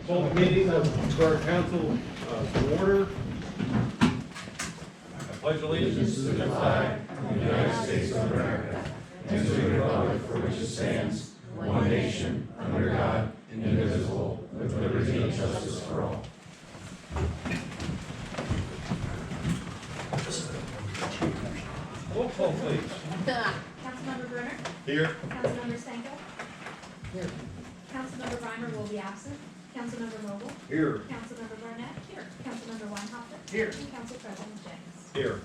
Call the meeting of Borough Council to order. I pledge allegiance to the flag of the United States of America and to the republic for which it stands, one nation, under God, indivisible, with liberty and justice for all. Roll call, please. Councilmember Brunner? Here. Councilmember Stanko? Here. Councilmember Reimer will be absent. Councilmember Noble? Here. Councilmember Barnett? Here. Councilmember Weinhofer? Here. And Council President James? Here.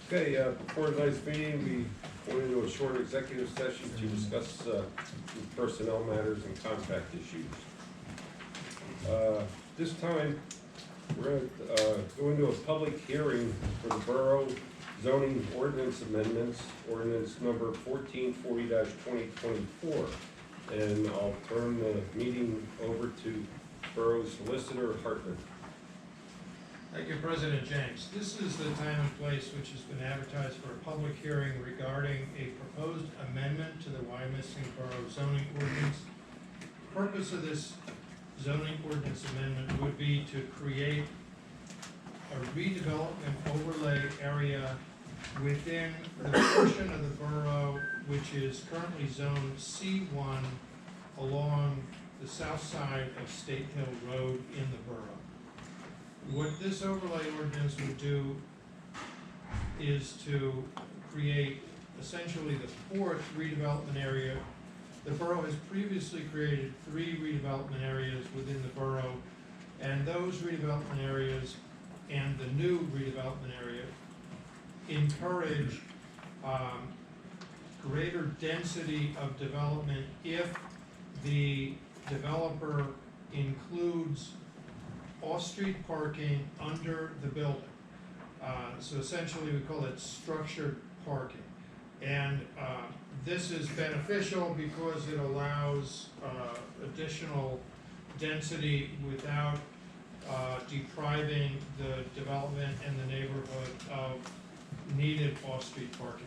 Okay, before tonight's meeting, we went into a short executive session to discuss personnel matters and contract issues. This time, we're going to go into a public hearing for the Borough Zoning Ordinance Amendments, Ordinance number 1440-2024. And I'll turn the meeting over to Borough Solicitor Hartman. Thank you, President James. This is the time and place which has been advertised for a public hearing regarding a proposed amendment to the Wyomissing Borough zoning ordinance. The purpose of this zoning ordinance amendment would be to create a redevelopment overlay area within the portion of the borough which is currently zoned C1 along the south side of State Hill Road in the borough. What this overlay ordinance would do is to create essentially the fourth redevelopment area. The borough has previously created 3 redevelopment areas within the borough, and those redevelopment areas and the new redevelopment area encourage greater density of development if the developer includes off-street parking under the building. So essentially we call it structured parking. And this is beneficial because it allows additional density without depriving the development and the neighborhood of needed off-street parking.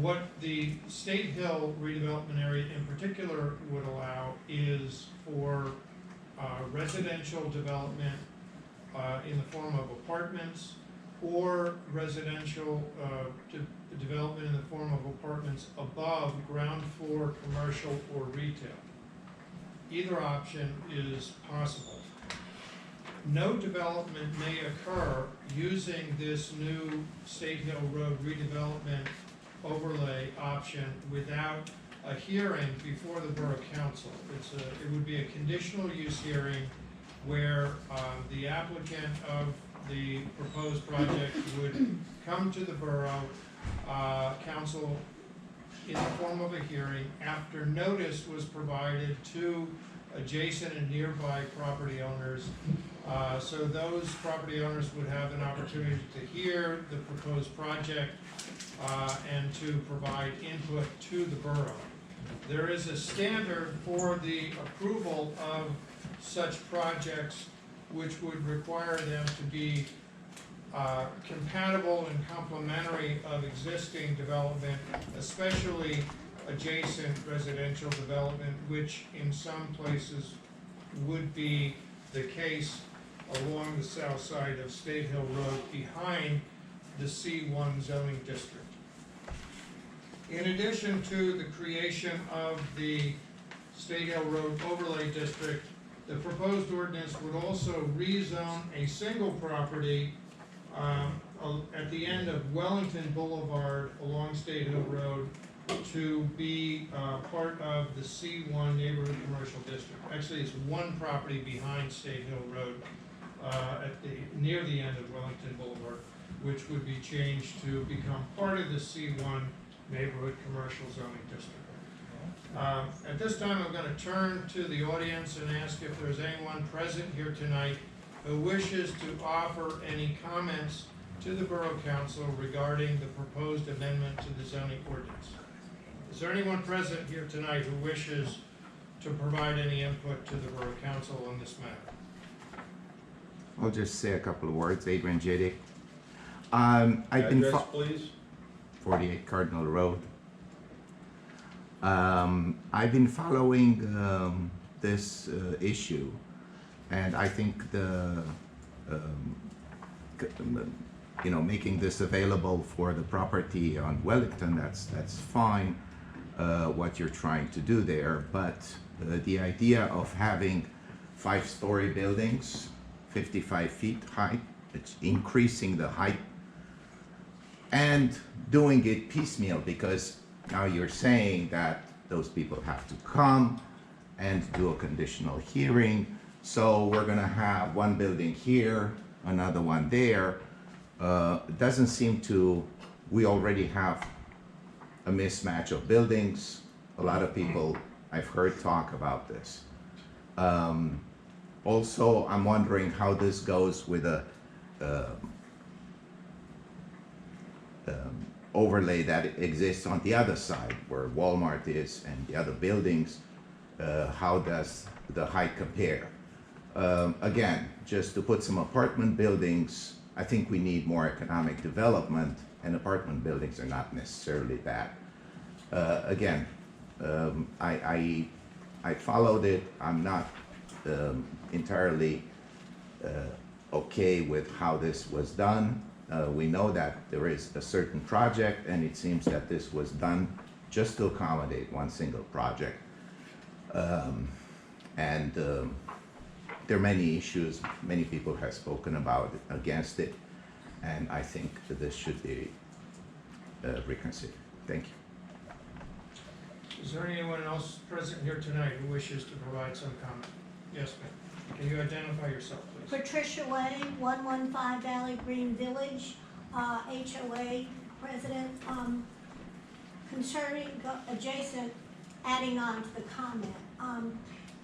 What the State Hill redevelopment area in particular would allow is for residential development in the form of apartments or residential development in the form of apartments above ground floor commercial or retail. Either option is possible. No development may occur using this new State Hill Road redevelopment overlay option without a hearing before the Borough Council. It would be a conditional use hearing where the applicant of the proposed project would come to the Borough Council in the form of a hearing after notice was provided to adjacent and nearby property owners. So those property owners would have an opportunity to hear the proposed project and to provide input to the borough. There is a standard for the approval of such projects which would require them to be compatible and complementary of existing development, especially adjacent residential development, which in some places would be the case along the south side of State Hill Road behind the C1 zoning district. In addition to the creation of the State Hill Road overlay district, the proposed ordinance would also rezone a single property at the end of Wellington Boulevard along State Hill Road to be part of the C1 neighborhood commercial district. Actually, it's one property behind State Hill Road near the end of Wellington Boulevard, which would be changed to become part of the C1 neighborhood commercial zoning district. At this time, I'm going to turn to the audience and ask if there's anyone present here tonight who wishes to offer any comments to the Borough Council regarding the proposed amendment to the zoning ordinance. Is there anyone present here tonight who wishes to provide any input to the Borough Council on this matter? I'll just say a couple of words. Adrian Jadick. I've been Address, please. 48 Cardinal Road. I've been following this issue, and I think um, making this available for the property on Wellington, that's fine, what you're trying to do there, but the idea of having 5-story buildings, 55 feet high, it's increasing the height, and doing it piecemeal, because now you're saying that those people have to come and do a conditional hearing, so we're gonna have one building here, another one there. It doesn't seem to, we already have a mismatch of buildings. A lot of people I've heard talk about this. Also, I'm wondering how this goes with a overlay that exists on the other side where Walmart is and the other buildings. How does the height compare? Again, just to put some apartment buildings, I think we need more economic development, and apartment buildings are not necessarily bad. Again, I followed it. I'm not entirely okay with how this was done. We know that there is a certain project, and it seems that this was done just to accommodate one single project. There are many issues, many people have spoken about it, against it, and I think that this should be reconsidered. Thank you. Is there anyone else present here tonight who wishes to provide some comment? Yes, ma'am. Can you identify yourself, please? Patricia Way, 115 Valley Green Village, HOA president. Concerning, adjacent, adding on to the comment,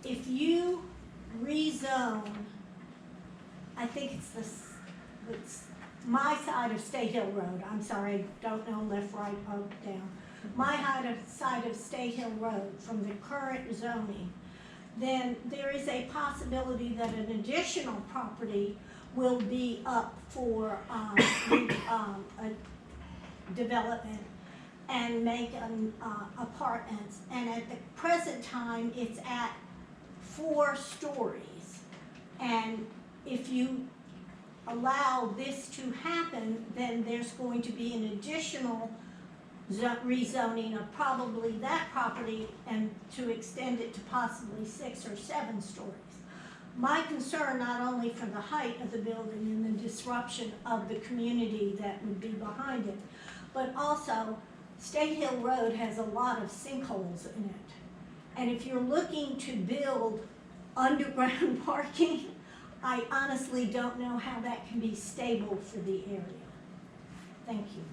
if you rezone, I think it's my side of State Hill Road, I'm sorry, don't know left, right, up, down. My side of State Hill Road from the current zoning, then there is a possibility that an additional property will be up for a development and make apartments. And at the present time, it's at 4 stories. And if you allow this to happen, then there's going to be an additional rezoning of probably that property and to extend it to possibly 6 or 7 stories. My concern, not only for the height of the building and the disruption of the community that would be behind it, but also State Hill Road has a lot of sinkholes in it. And if you're looking to build underground parking, I honestly don't know how that can be stable for the area. Thank you.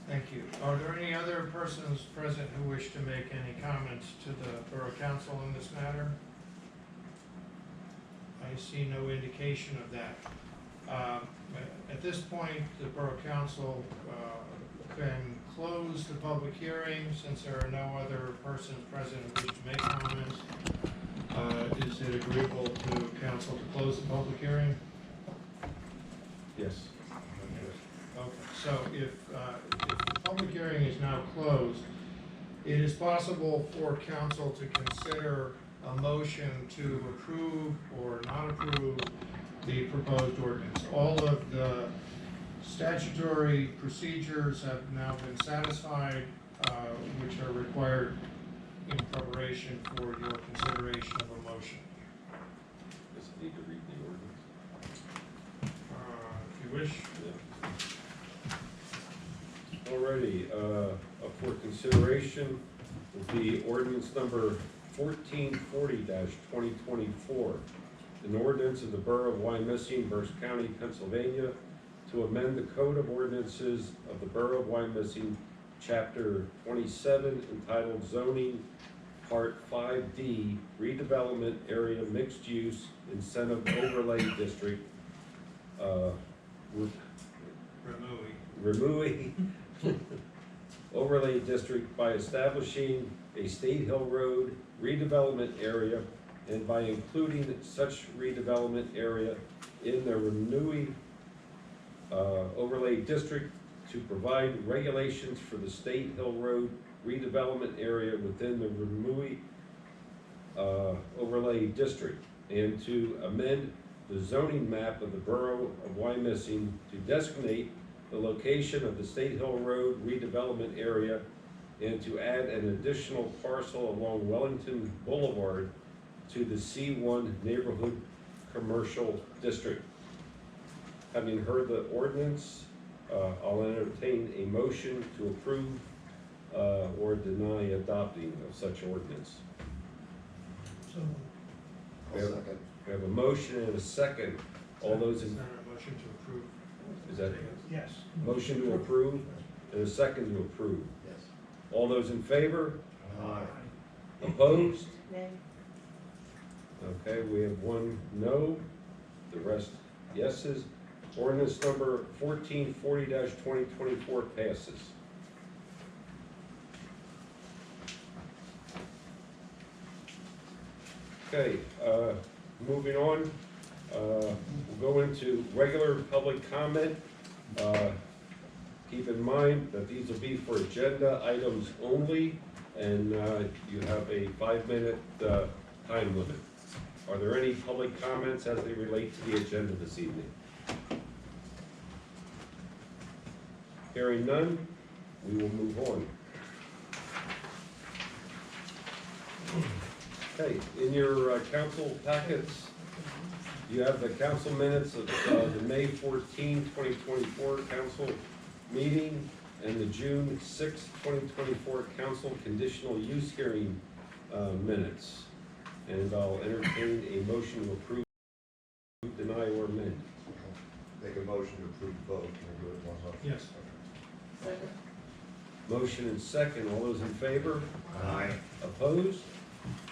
Thank you. Are there any other persons present who wish to make any comments to the Borough Council in this matter? I see no indication of that. At this point, the Borough Council can close the public hearing since there are no other persons present who wish to make comments. Is it agreeable to council to close the public hearing? Yes. Okay, so if the public hearing is now closed, it is possible for council to consider a motion to approve or not approve the proposed ordinance. All of the statutory procedures have now been satisfied, which are required in preparation for your consideration of a motion. Does it need to read the ordinance? If you wish. Alrighty, for consideration will be ordinance number 1440-2024. An ordinance of the Borough of Wyomissing, Berks County, Pennsylvania, to amend the Code of Ordinances of the Borough of Wyomissing, Chapter 27, entitled Zoning, Part 5D, Redevelopment Area Mixed Use Incentive Overlay District, RAMUI Overlay District, by establishing a State Hill Road redevelopment area and by including such redevelopment area in the RAMUI Overlay District to provide regulations for the State Hill Road redevelopment area within the RAMUI overlay district, and to amend the zoning map of the Borough of Wyomissing to designate the location of the State Hill Road redevelopment area and to add an additional parcel along Wellington Boulevard to the C1 Neighborhood Commercial District. Having heard the ordinance, I'll entertain a motion to approve or deny adopting of such ordinance. We have a motion and a second. All those Is in, there a motion to approve? is that Yes. motion to approve and a second to approve? Yes. All those in favor? Aye. Opposed? Nay. Okay, we have one no, the rest yeses. Ordinance number 1440-2024 passes. Okay, moving on, we'll go into regular public comment. Keep in mind that these will be for agenda items only, and you have a 5-minute time limit. Are there any public comments as they relate to the agenda this evening? Hearing none, we will move on. Okay, in your council packets, you have the council minutes of the May 14, 2024 council meeting and the June 6, 2024 council conditional use hearing minutes. And I'll entertain a motion to approve, deny, or amend. Make a motion to approve both. Can I do it one time? Yes. Second. Motion and second, all those in favor? Aye. Opposed?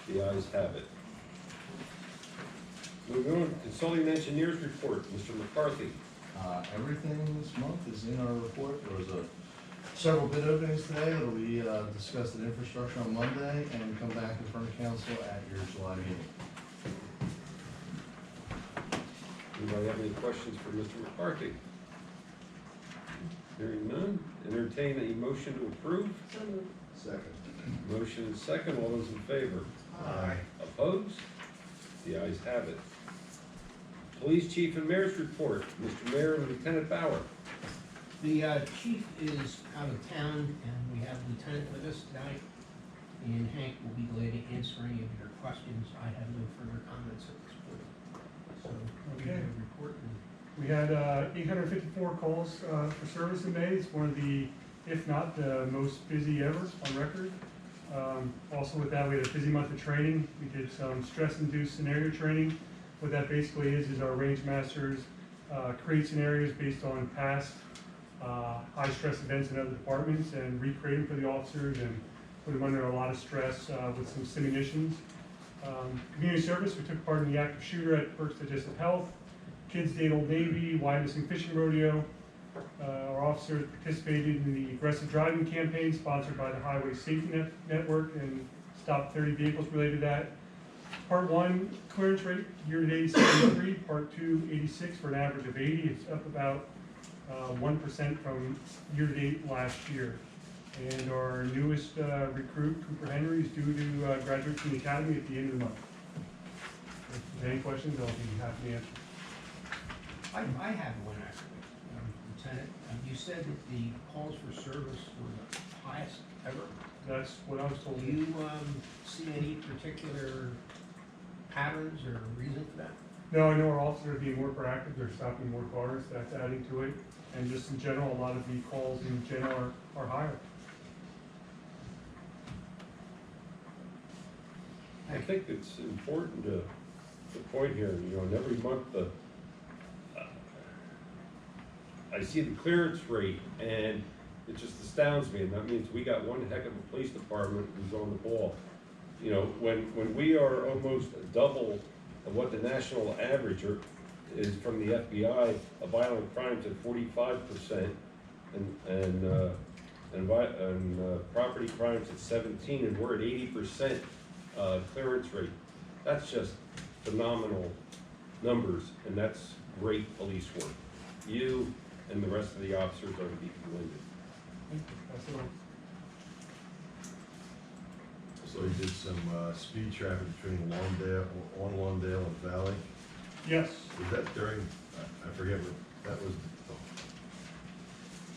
The ayes have it. Moving on, consulting engineers report, Mr. McCarthy. Everything this month is in our report. There was several bid openings today that will be discussed in infrastructure on Monday and come back in front of council at your July meeting. Anybody have any questions for Mr. McCarthy? Hearing none, entertain a motion to approve. So moved. Second. Motion and second, all those in favor? Aye. Opposed? The ayes have it. Police chief and mayor's report, Mr. Mayor and Lieutenant Bauer. The chief is out of town, and we have Lieutenant with us tonight, and Hank will be glad to answer any of your questions. I have no further comments at this point. So, we'll give you a report. We had 854 calls for service in May. It's one of the, if not the most busy ever on record. Also with that, we had a busy month of training. We did some stress-induced scenario training. What that basically is our range masters create scenarios based on past high-stress events in other departments and recreate them for the officers and put them under a lot of stress with some simulations. Community service, we took part in the active shooter at Berks Digestive Health, Kids Day at Old Navy, Wyomissing Fishing Rodeo. Our officers participated in the aggressive driving campaign sponsored by the Highway Safety Network and stopped 30 vehicles related to that. Part 1 clearance rate year-to-date 73, Part 2 86 for an average of 80. It's up about 1% from year-to-date last year. And our newest recruit, Cooper Henry, is due to graduate from the academy at the end of the month. If there's any questions, I'll be happy to answer. I have one actually, Lieutenant. You said that the calls for service were the highest ever. That's what I was told. Do you see any particular patterns or reason for that? No, I know our officers are being more proactive, they're stopping more cars, that's adding to it. And just in general, a lot of the calls in general are higher. I think it's important to point here, and every month I see the clearance rate, and it just astounds me, and that means we got one heck of a police department who's on the ball. When we are almost double of what the national average is from the FBI, of violent crimes at 45%, and property crimes at 17%, and we're at 80% clearance rate. That's just phenomenal numbers, and that's great police work. You and the rest of the officers are to be commended. That's the one. So you did some, speed traffic between Lawndale, on Lawndale and Valley. Yes, Was that during, I forget what, that was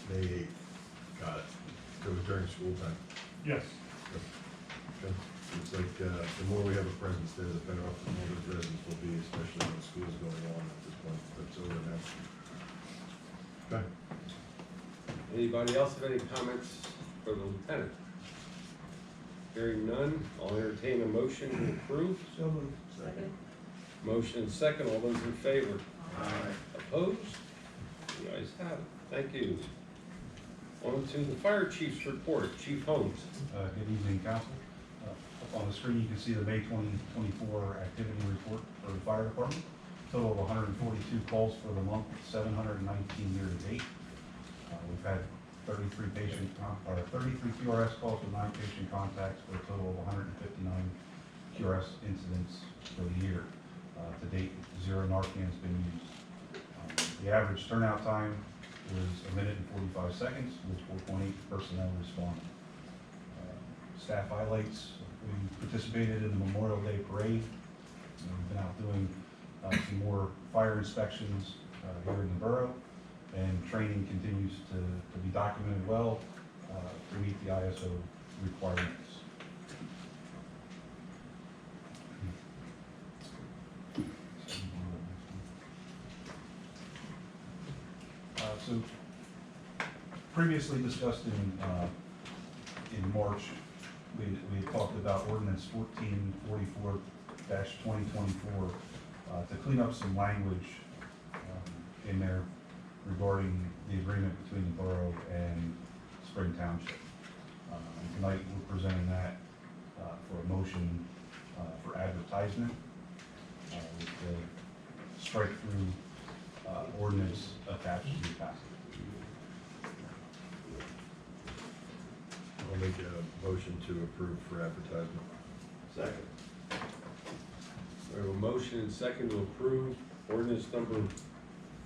May 8th. Got it. So it was during school time. yes. Okay. It's like, the more we have a presence there, the better off the neighborhood residents will be, especially when school's going on at this point. That's over now. Okay. Anybody else have any comments for the lieutenant? Hearing none, I'll entertain a motion to approve. So moved. Second. Motion and second, all those in favor? Aye. Opposed? The ayes have it. Thank you. On to the fire chief's report. Chief Holmes. Good evening, council. Up on the screen, you can see the May 2024 activity report for the fire department. Total of 142 calls for the month, 719 year to date. We've had 33 QRS calls with 9 patient contacts for a total of 159 QRS incidents for the year. To date, 0 Narcan's been used. The average turnout time was 1 minute and 45 seconds, with 4.8 personnel responding. Staff highlights, we participated in the Memorial Day Parade. We've been out doing some more fire inspections here in the borough, and training continues to be documented well to meet the ISO requirements. So previously discussed in March, we had talked about Ordinance 1444-2024 to clean up some language in there regarding the agreement between the borough and Spring Township. And tonight we're presenting that for a motion for advertisement with the strike-through ordinance attached to the packet. I'll make a motion to approve for advertisement. Second. We have a motion and second to approve ordinance number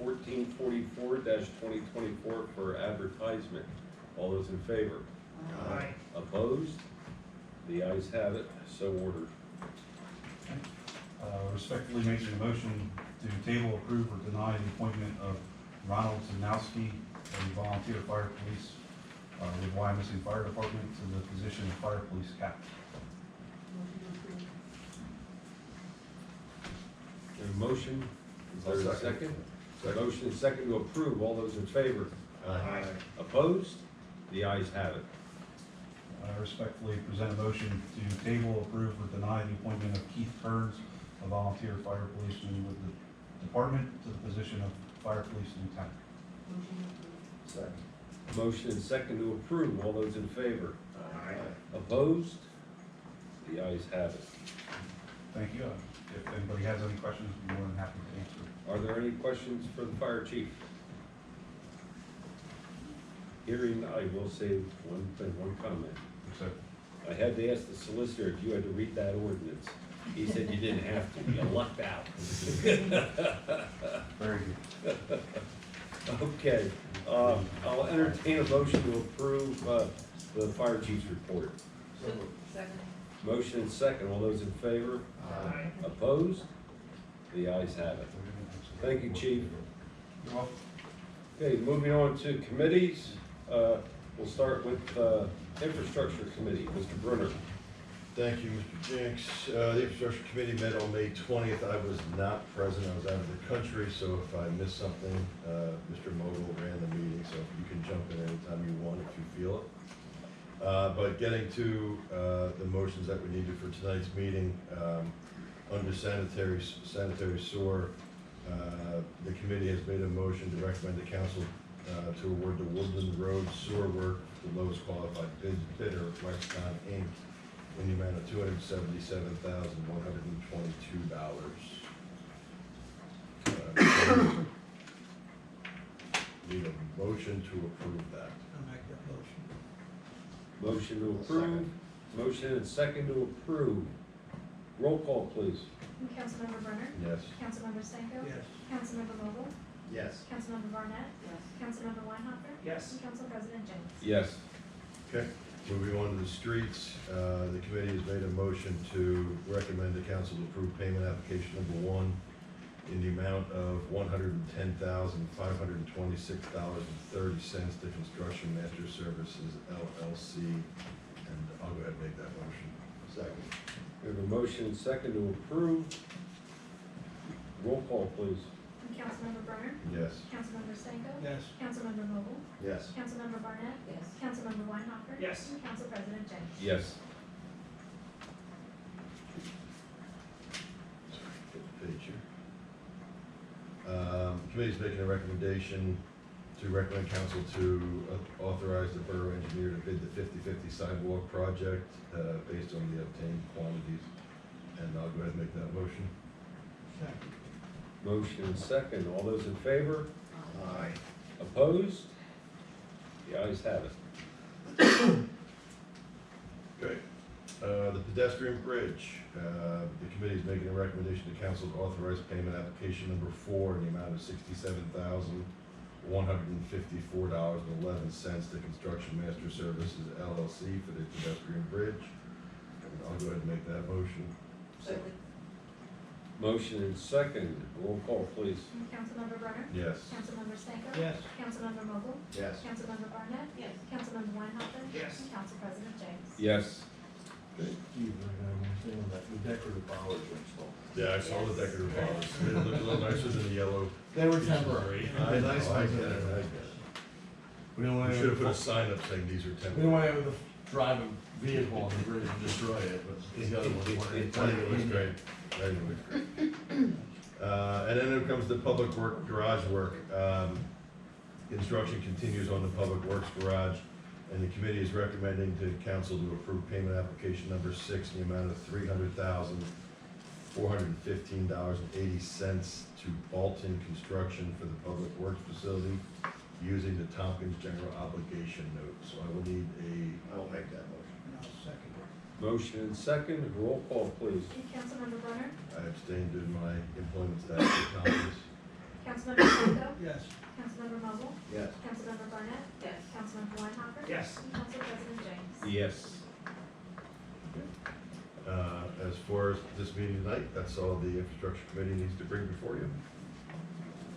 1444-2024 for advertisement. All those in favor? Aye. Opposed? The ayes have it, so ordered. Respectfully making a motion to table, approve, or deny the appointment of Ronald Zanowski, a volunteer fire police with Wyomissing Fire Department, to the position of fire police captain. A motion, is there a I'll second? second. Second. Motion and second to approve, all those in favor? Aye. Opposed? The ayes have it. I respectfully present a motion to table, approve, or deny the appointment of Keith Kearns, a volunteer fire policeman with the department, to the position of fire police lieutenant. Second. Motion and second to approve, all those in favor? Aye. Opposed? The ayes have it. Thank you. If anybody has any questions, I'm more than happy to answer. Are there any questions for the fire chief? Hearing, I will say one thing, one comment. So, I had to ask the solicitor if you had to read that ordinance. He said you didn't have to, you lucked out. very good. Okay, I'll entertain a motion to approve, the fire chief's report. Second. Motion and second, all those in favor? Aye. Opposed? The ayes have it. Thank you, chief. You're welcome. Okay, moving on to committees, we'll start with, infrastructure committee, Mr. Brunner. Thank you, Mr. Jinks. The infrastructure committee met on May 20th. I was not present. I was out of the country, so if I missed something, Mr. Modell ran the meeting, so you can jump in anytime you want if you feel it. But getting to the motions that we needed for tonight's meeting, under sanitary sewer, the committee has made a motion to recommend the council to award the Woodland Road sewer work to the lowest qualified bidder, Wexcon Inc, in the amount of $277,122. Need a motion to approve that. I'll make that motion. Motion to approve, motion and second to approve. Roll call, please. Councilmember Brenner? Yes. Councilmember Stanko? Yes. Councilmember Vogel? Yes. Councilmember Barnett? Yes. Councilmember Weinhofer? Yes. And Council President James? Yes. Okay. Moving on to the streets, the committee has made a motion to recommend the council to approve payment application number 1 in the amount of $110,526.30 to Construction Master Services LLC, and I'll go ahead and make that motion. Second. We have a motion and second to approve. Roll call, please. Councilmember Brenner? Yes. Councilmember Stanko? Yes. Councilmember Vogel? Yes. Councilmember Barnett? Yes. Councilmember Weinhofer? Yes. And Council President James? Yes. Get the page here. Committee's making a recommendation to recommend council to authorize the borough engineer to bid the 50/50 sidewalk project based on the obtained quantities. And I'll go ahead and make that motion. Second. Motion and second. All those in favor? Aye. Opposed? The ayes have it. Okay. The pedestrian bridge, the committee is making a recommendation to council to authorize payment application number 4 in the amount of $67,154.11 to Construction Master Services LLC for the pedestrian bridge. And I'll go ahead and make that motion. Second. Motion and second. Roll call, please. Councilmember Brenner? Yes. Councilmember Stanko? Yes. Councilmember Vogel? Yes. Councilmember Barnett? Yes. Councilmember Weinhofer? Yes. And Council President James? Yes. Steve, I got one thing on that, the decorative bollards were installed. Yeah, I saw the decorative bollards. They look a little nicer than the yellow. They were temporary. I The know, nice I ones get are it, I temporary. get it. We don't want We to. should have put a sign up saying these are We don't temporary. want to drive a vehicle on the bridge and destroy it, but these other ones weren't. It looks great. It looks great. And then there comes the public work garage work. Construction continues on the public works garage, and the committee is recommending to council to approve payment application number 6 in the amount of $300,415.80 to Alton Construction for the public works facility using the Tompkins General Obligation Note. So I will need I will make that motion. And I'll second it. Motion and second. Roll call, please. Councilmember Brenner? I abstained due to my employment status with Tompkins. Councilmember Stanko? Yes. Councilmember Vogel? Yes. Councilmember Barnett? Yes. Councilmember Weinhofer? Yes. And Council President James? Yes. As far as this meeting tonight, that's all the infrastructure committee needs to bring before you.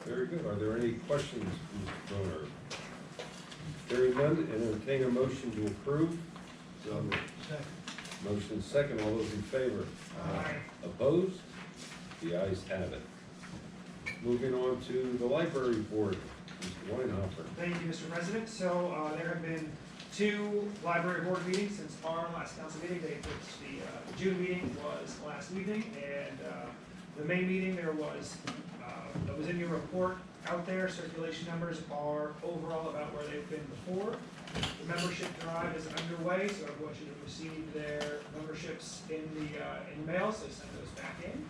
Very good. Are there any questions, Mr. Broner? Hearing none, entertain a motion to approve. Second. Motion second. All those in favor? Aye. Opposed? The ayes have it. Moving on to the library board, Mr. Weinhofer. Thank you, Mr. President. So there have been 2 library board meetings since our last council meeting. The June meeting was last evening, and the May meeting that was in your report out there. Circulation numbers are overall about where they've been before. The membership drive is underway, so everyone should have received their memberships in the mail, so send those back in.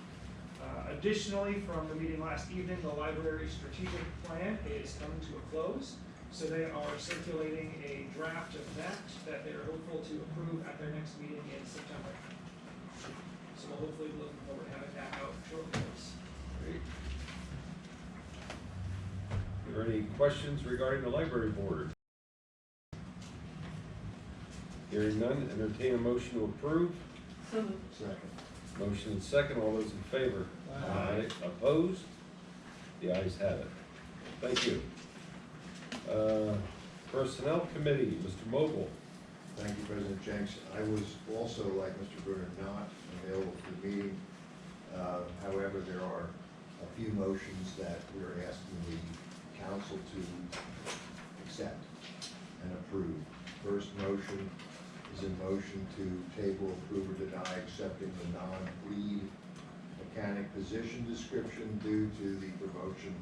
Additionally, from the meeting last evening, the library strategic plan is coming to a close. So they are circulating a draft of that they are hopeful to approve at their next meeting in September. So we'll hopefully be looking forward to having that out shortly. Great. Are there any questions regarding the library board? Hearing none, entertain a motion to approve. Second. Motion and second. All those in favor? Aye. Opposed? The ayes have it. Thank you. Personnel Committee, Mr. Mogul. Thank you, President Jenks. I was also, like Mr. Bruner, not available for the meeting. However, there are a few motions that we're asking the council to accept and approve. First motion is a motion to table, approve, or deny accepting the non-lead mechanic position description due to the promotion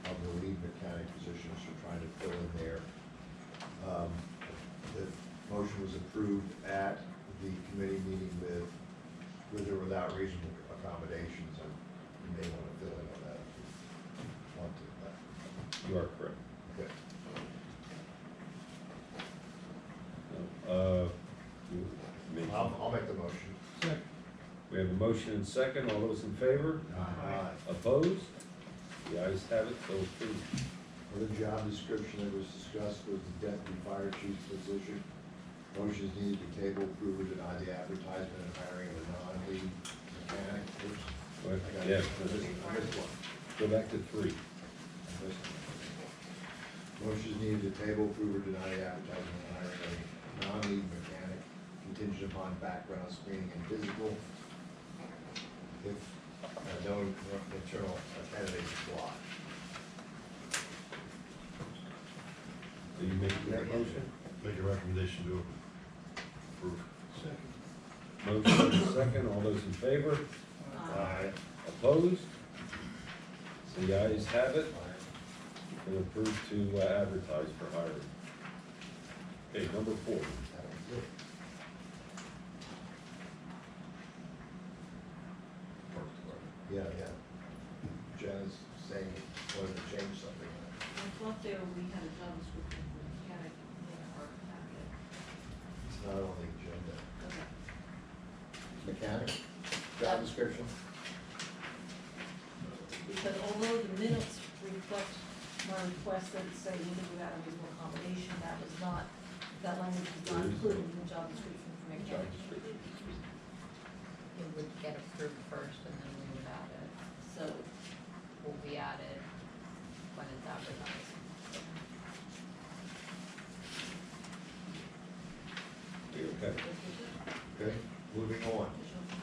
of the lead mechanic positions we're trying to fill in there. The motion was approved at the committee meeting with or without reasonable accommodations, and you may want to fill in on that if you want to. You are correct. Good. I'll make the motion. Second. We have a motion and second. All those in favor? Aye. Opposed? The ayes have it, so approved. For the job description that was discussed was the deputy fire chief position. Motion is needed to table, approve, or deny the advertisement and hiring of a non-lead mechanic. Oops, What? I got Yeah, it. I missed one. go back to 3. Motion is needed to table, approve, or deny the advertisement and hiring of a non-lead mechanic contingent upon background screening and physical. If no internal candidates apply. Are you making that motion? Make a recommendation to approve. Motion and a second, all those in favor? Aye. Opposed? The ayes have it, and approved to advertise for hiring. Okay, number 4. That was it. Yeah, yeah. Jen is saying, wanted to change something. I thought there we had a job description for mechanic in our packet. It's not on the agenda. Okay. Mechanic, job description? Because although the minutes reflect my request that say even without a reasonable accommodation, that was not, that language was not included in the job description for Job mechanic. description. It would get approved first and then we would add it. So will be added when it's advertised. Okay. Okay, moving on.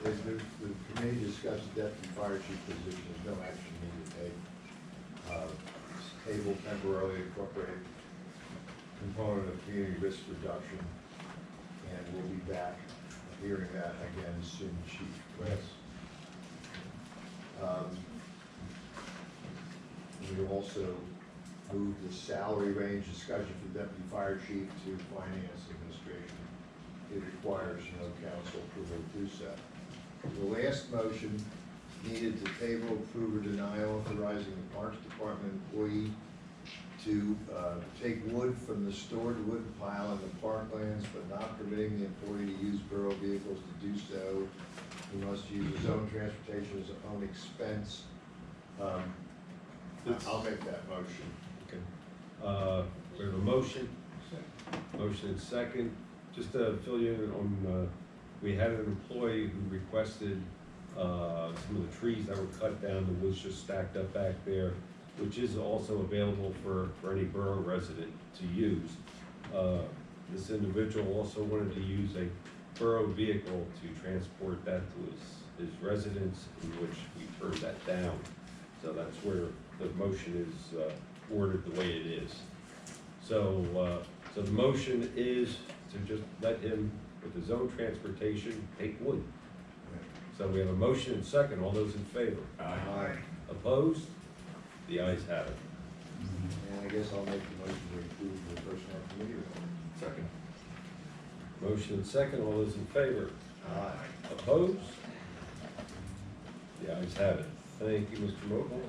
As the committee discussed the deputy fire chief position, there's no action needed to take. Table temporarily incorporate component of community risk reduction, and we'll be back hearing that again soon, Chief. Yes. We also moved the salary range discussion for deputy fire chief to finance administration. It requires no council approval to do so. The last motion needed to table, approve, or deny authorizing the Parks Department employee to take wood from the stored wood pile in the parklands, but not permitting the employee to use borough vehicles to do so. He must use his own transportation as his own expense. I'll make that motion. Okay. We have a motion. Motion and second. Just to fill you in on, we had an employee who requested some of the trees that were cut down, the wood's just stacked up back there, which is also available for any borough resident to use. This individual also wanted to use a borough vehicle to transport that to his residence, in which we turned that down. So that's where the motion is worded the way it is. So the motion is to just let him, with his own transportation, take wood. So we have a motion and second. All those in favor? Aye. Opposed? The ayes have it. And I guess I'll make the motion to approve the personnel committee report. Second. Motion and second. All those in favor? Aye. Opposed? The ayes have it. Thank you, Mr. Mokel.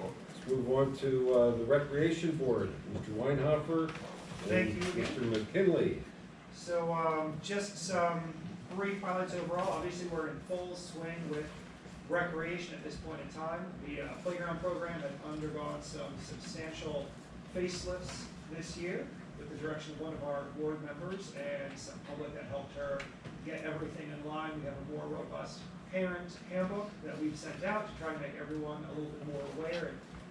Let's move on to the Recreation Board. Mr. Weinhofer. Thank and you again. Mr. McKinley. So, just some brief highlights overall. Obviously, we're in full swing with recreation at this point in time. The playground program had undergone some substantial facelifts this year with the direction of one of our board members and some public that helped her get everything in line. We have a more robust parent handbook that we've sent out to try to make everyone a little bit more aware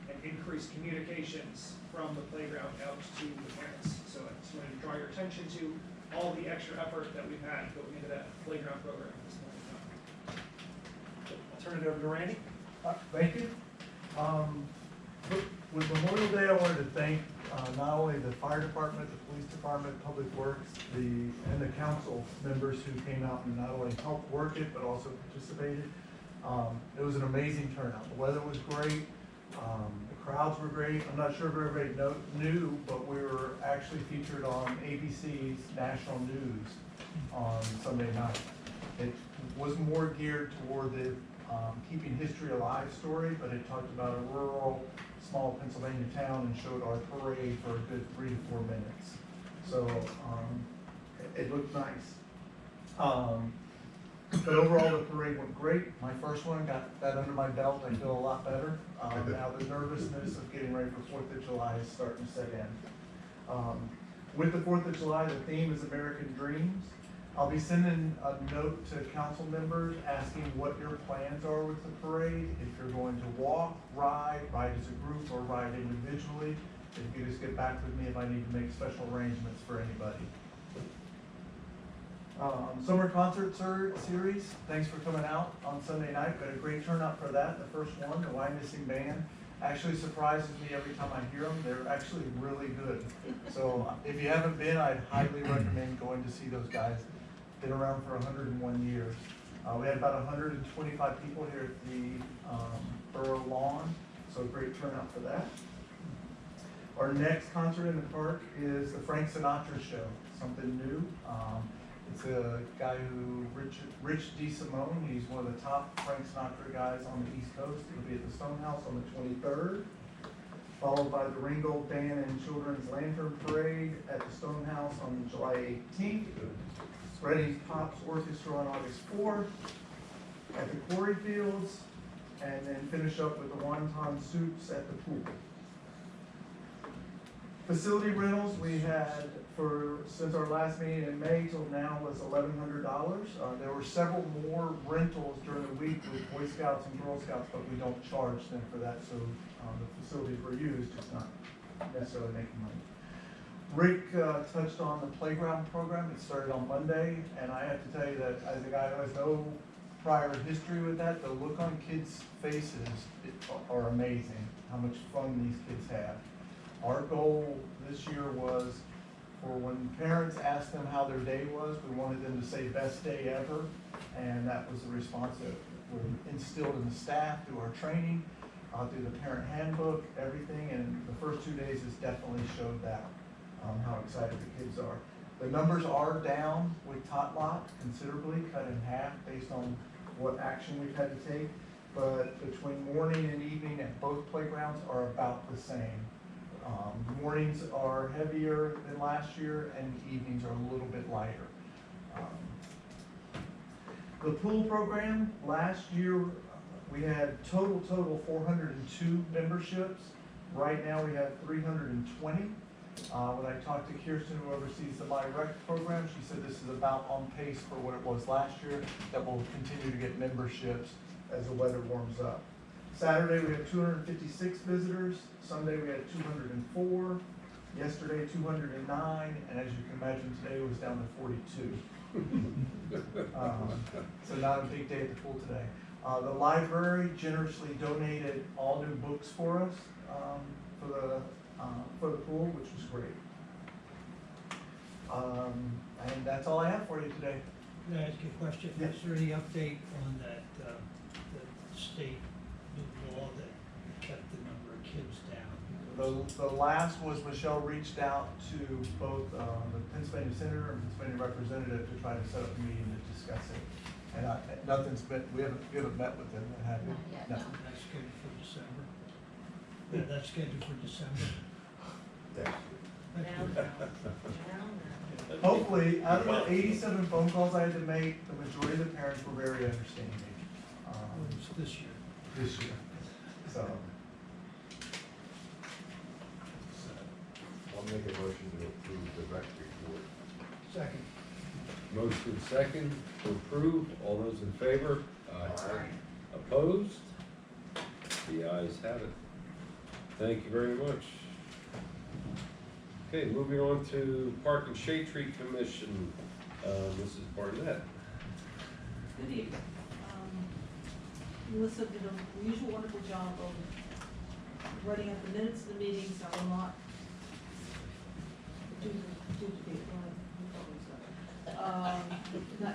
and increase communications from the playground out to the parents. So I just wanted to draw your attention to all the extra effort that we've had going into that playground program at this point in time. I'll turn it over to Randy. Thank you. With Memorial Day, I wanted to thank not only the fire department, the police department, public works, and the council members who came out and not only helped work it, but also participated. It was an amazing turnout. The weather was great. The crowds were great. I'm not sure if everybody knew, but we were actually featured on ABC's national news on Sunday night. It was more geared toward the keeping history alive story, but it talked about a rural, small Pennsylvania town and showed our parade for a good 3 to 4 minutes. So it looked nice. But overall, the parade went great. My first one got that under my belt. I feel a lot better. Now the nervousness of getting ready for 4th of July is starting to set in. With the 4th of July, the theme is American Dreams. I'll be sending a note to council members asking what your plans are with the parade. If you're going to walk, ride as a group, or ride individually. If you could just get back with me if I need to make special arrangements for anybody. Summer concert series, thanks for coming out on Sunday night. We had a great turnout for that, the first one, the Wyomissing band. Actually surprises me every time I hear them. They're actually really good. So if you haven't been, I'd highly recommend going to see those guys. Been around for 101 years. We had about 125 people here at the Borough Lawn, so great turnout for that. Our next concert in the park is the Frank Sinatra Show, something new. It's a guy Rich DeSimone, he's one of the top Frank Sinatra guys on the East Coast. It'll be at the Stonehouse on the 23rd, followed by the Ringgold Band and Children's Lantern Parade at the Stonehouse on July 18th. Reddy's Pops Orchestra on August 4th at the Quarry Fields, and then finish up with the Wonton Soups at the pool. Facility rentals we had since our last meeting in May till now was $1,100. There were several more rentals during the week with Boy Scouts and Girl Scouts, but we don't charge them for that, so the facilities were used, just not necessarily making money. Rick touched on the playground program. It started on Monday, and I have to tell you that as a guy who has no prior history with that, the look on kids' faces are amazing, how much fun these kids have. Our goal this year was for when parents asked them how their day was, we wanted them to say best day ever, and that was the response that were instilled in the staff through our training, through the parent handbook, everything, and the first 2 days has definitely showed that, how excited the kids are. The numbers are down with Tot Lot considerably, cut in half based on what action we've had to take, but between morning and evening at both playgrounds are about the same. Mornings are heavier than last year, and evenings are a little bit lighter. The pool program, last year we had total 402 memberships. Right now we have 320. When I talked to Kirsten, who oversees the My Rec program, she said this is about on pace for what it was last year, that we'll continue to get memberships as the weather warms up. Saturday we had 256 visitors, Sunday we had 204, yesterday 209, and as you can imagine today it was down to 42. So not a big day at the pool today. The library generously donated all new books for us for the pool, which was great. And that's all I have for you today. Can I ask you a question? Yes. Is there any update on that, the state new law that kept the number of kids down? The last was Michelle reached out to both the Pennsylvania Senator and Pennsylvania Representative to try to set up a meeting to discuss it. And nothing's been, we haven't met with them, have we? Not yet, No. no. That's scheduled for December. That's scheduled for December. Hopefully, out of the 87 phone calls I had to make, the majority of the parents were very understanding. It's this year. This year, so. I'll make a motion to approve the rec report. Second. Motion second to approve. All those in favor? Aye. Opposed? The ayes have it. Thank you very much. Okay, moving on to Park and Shade Tree Commission, Mrs. Barnett. Good evening. Melissa did a usual wonderful job of writing up the minutes of the meetings. I will not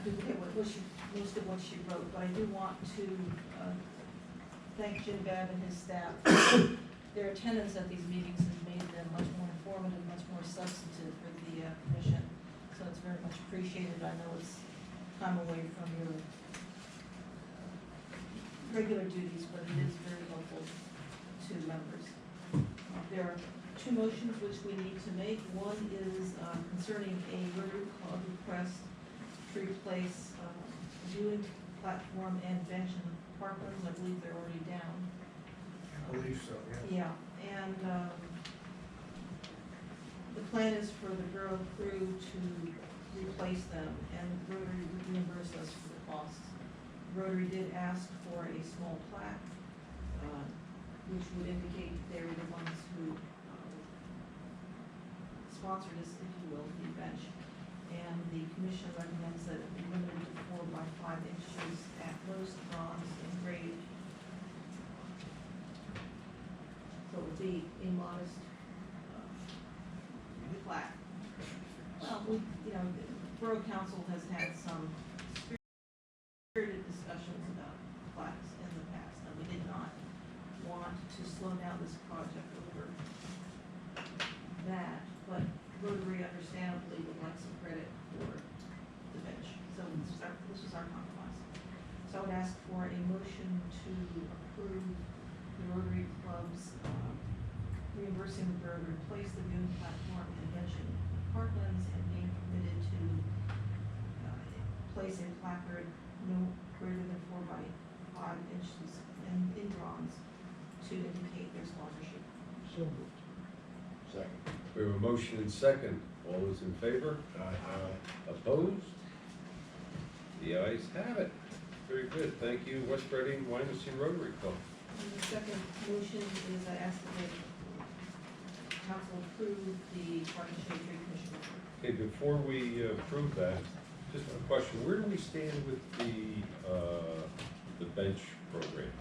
duplicate most of what she wrote, but I do want to thank Jim Babb and his staff. Their attendance at these meetings has made them much more informative, much more substantive for the commission, so it's very much appreciated. I know it's time away from your regular duties, but it is very helpful to members. There are two motions which we need to make. One is concerning a Rotary Club request to replace viewing platform and bench in parkrooms. I believe they're already down. I believe so, yeah. Yeah, and The plan is for the borough crew to replace them, and Rotary would reimburse us for the costs. Rotary did ask for a small plaque, which would indicate they were the ones who sponsored us, if you will, the bench. And the commission recommends that it be limited to 4 by 5 inches at most, bronze engraved. So it would be a modest plaque. Well, the Borough Council has had some spirited discussions about plaques in the past, and we did not want to slow down this project over that, but Rotary understandably would like some credit for the bench. So this was our compromise. So I would ask for a motion to approve the Rotary Club's reimbursing the borough to replace the viewing platform and bench in parklands and being permitted to place a placard no greater than 4 by 5 inches in bronze to indicate their sponsorship. So moved. Second. We have a motion and second. All those in favor? Aye. Opposed? The ayes have it. Very good. Thank you, West Reading Wyomissing Rotary Club. And the second motion is I ask that the council approve the Park and Shade Tree Commission report. Okay, before we approve that, just a question. Where do we stand with the bench program?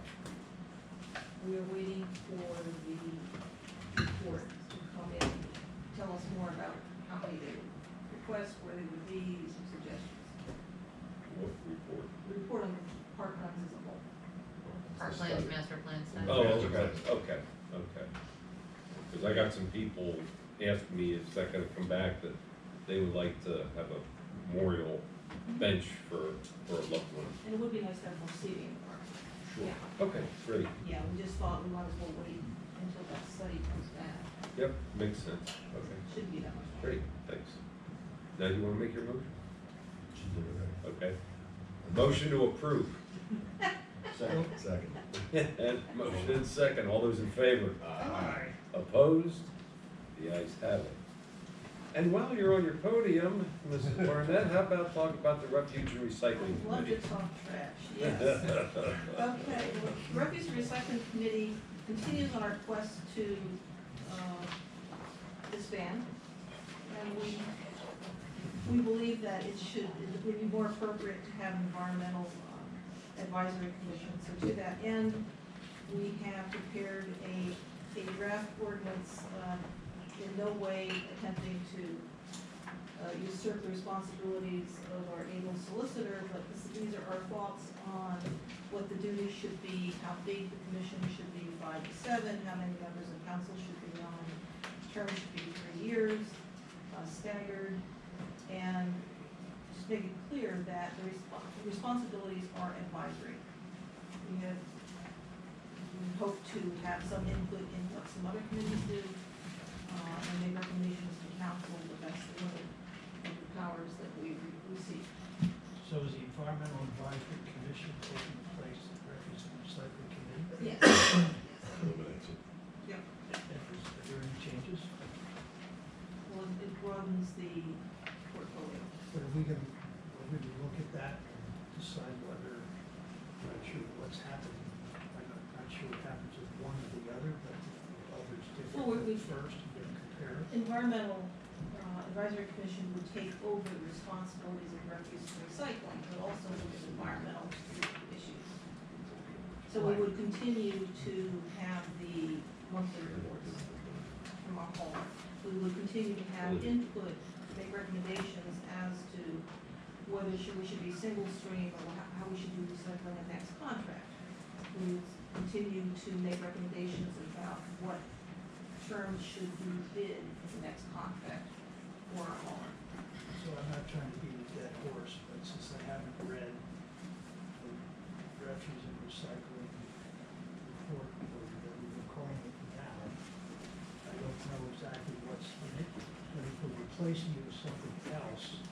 We are waiting for the report to come in, tell us more about how many they would request, where they would be, some suggestions. What report? Report on the parklands as a whole. Parklands, master plan study. Oh, okay. Because I got some people ask me, is that gonna come back, that they would like to have a memorial bench for a loved one. And it would be nice to have more seating in the park. Sure. Yeah, Okay, great. yeah, we just thought we might as well wait until that study comes back. Yep, makes sense. Okay, Shouldn't be that much. great, thanks. Now you wanna make your motion? She did it right. Okay. Motion to approve. Second. Second. And motion and second. All those in favor? Aye. Opposed? The ayes have it. And while you're on your podium, Mrs. Barnett, how about talk about the Refuge and Recycling I'd love to Committee? talk trash, yes. Okay, well, the Refuse and Recycling Committee continues on our quest to disband. And we believe that it would be more appropriate to have an environmental advisory commission. So to that end, we have prepared a draft ordinance, in no way attempting to usurp the responsibilities of our able solicitor, but these are our thoughts on what the duties should be, how big the commission should be, 5 to 7, how many members of council should be on, term should be 3 years, staggered, and just make it clear that the responsibilities are advisory. We hope to have some input in what some other committees do, and make recommendations to council, but that's the limit of the powers that we receive. So is the Environmental Advisory Commission taking place at the Refuse and Recycling Committee? Yes. Eliminates it. Yep. Are there any changes? Well, it broadens the portfolio. But are we gonna look at that and decide whether, I'm not sure what's happening. I'm not sure what happens with one or the other, but others Well, different we- first and then compare. Environmental Advisory Commission would take over the responsibilities of refuse and recycling, but also look at environmental issues. So we would continue to have the monthly reports from our hall. We would continue to have input, make recommendations as to whether we should be single stream or how we should do recycling in next contract. We would continue to make recommendations about what terms should be bid in the next contract for our hauler. So I'm not trying to beat a dead horse, but since I haven't read the refuse and recycling report, or whatever we're calling it now, I don't know exactly what's in it. But if we're replacing it with something else,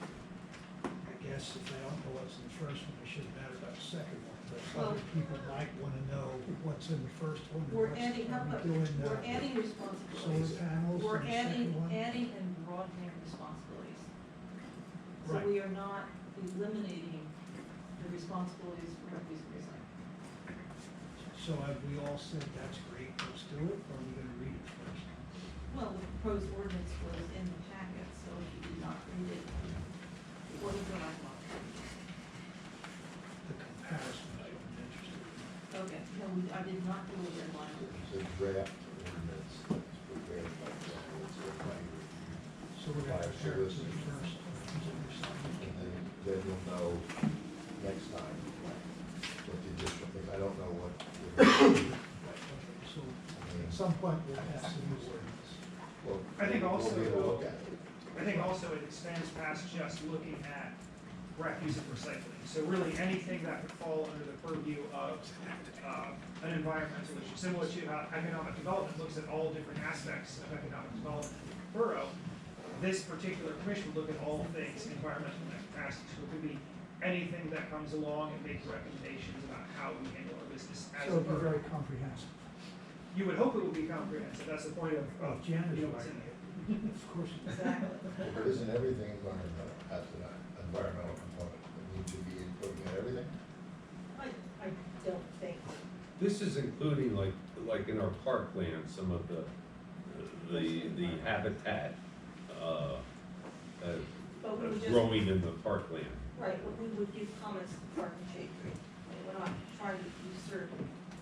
I guess if I don't know what's in the first one, I shouldn't matter about the second one. But Well- other people might wanna know what's in the first one. and We're what's- adding, how are we about, doing, we're adding solar responsibilities. panels We're in the second one? adding and broadening responsibilities. So Right. we are not eliminating the responsibilities for refuse and recycling. So have we all said, that's great, let's do it, or are we gonna read it first? Well, the proposed ordinance was in the packet, so if you did not read it, it wasn't the right one. The comparison is what I'm interested in. Okay, no, I did not do a red line. It's a draft ordinance that's prepared by John, it's already reviewed. So we're gonna By compare it to the solicitors. first. And then you'll know next time what the additional things, I don't know what. Okay, so at some point we'll pass a new ordinance. Well, I think also, we'll be able to look at it. I think also it expands past just looking at refuse and recycling. So really anything that would fall under the purview of an environmental issue, similar to how economic development looks at all different aspects of economic development in the borough. This particular commission would look at all things environmental in that capacity. So it could be anything that comes along and make recommendations about how we handle our business as So a it'll be borough. very comprehensive. You would hope it would be comprehensive. That's the point of, Jan is you know, what's in right. it. Of course. Exactly. But isn't everything environmental, has an environmental component, that need to be looking at everything? I don't think. This is including like in our parkland, some of the habitat, But we would Uh, just, growing in the parkland. right, but we would give comments to the park and shade tree. I mean, we're not trying to usurp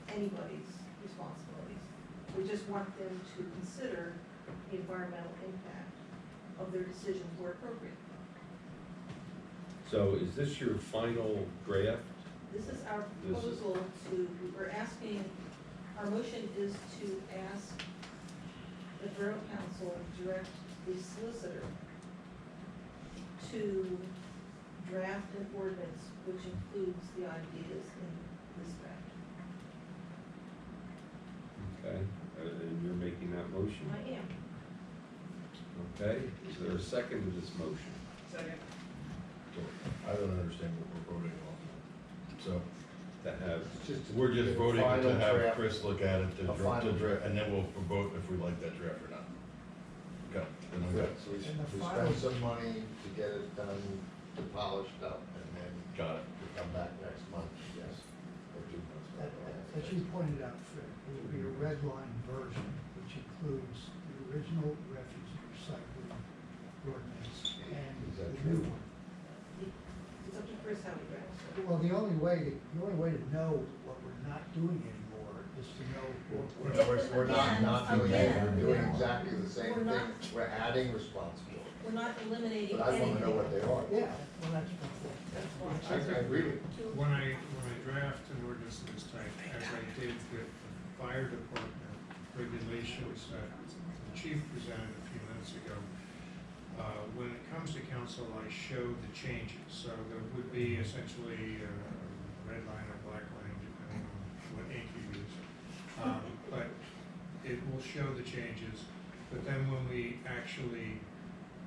anybody's responsibilities. We just want them to consider the environmental impact of their decisions where appropriate. So is this your final draft? This is our This is- proposal to, we're asking, our motion is to ask the Borough Council direct the solicitor to draft an ordinance which includes the ideas in this draft. Okay, and you're making that motion? I am. Okay, is there a second to this motion? Second. I don't understand what we're voting on. So, To have, we're just voting Final to have draft. Chris look at it, to A draft, final draft. and then we'll vote if we like that draft or not. Okay, then I'm good. So we And the we final- spend some money to get it done, to polished up, and then Got it. we come back next month, yes, or 2 months. As you pointed out, Fred, it will be a red line version, which includes the original refuse and recycling ordinance and Is that the new true? one. It's up to Chris how he drafts it. Well, the only way to know what we're not doing anymore is to know what we're. We're not doing it, we're doing Again. exactly the same We're thing, not- we're adding responsibility. We're not eliminating But I anything. wanna know what they are. Yeah, well, that's. That's I fine. agree with you. When I draft an ordinance of this type, as I did with the fire department regulations that the chief presented a few minutes ago, when it comes to council, I show the changes. So there would be essentially a red line or black line, depending on what ink you use. But it will show the changes, but then when we actually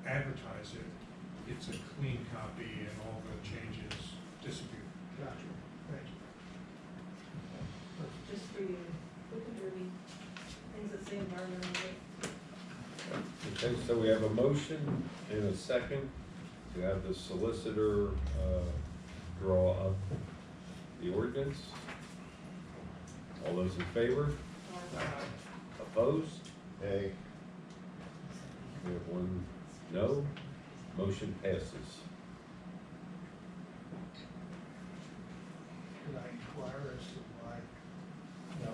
advertise it, it's a clean copy and all the changes disappear. Gotcha, right. Just for you, quick and dirty, things that say environmental rate. okay, so we have a motion and a second to have the solicitor, draw up the ordinance. All those in favor? Opposed? Hey, We have one no, motion passes. Could I inquire as to why? No.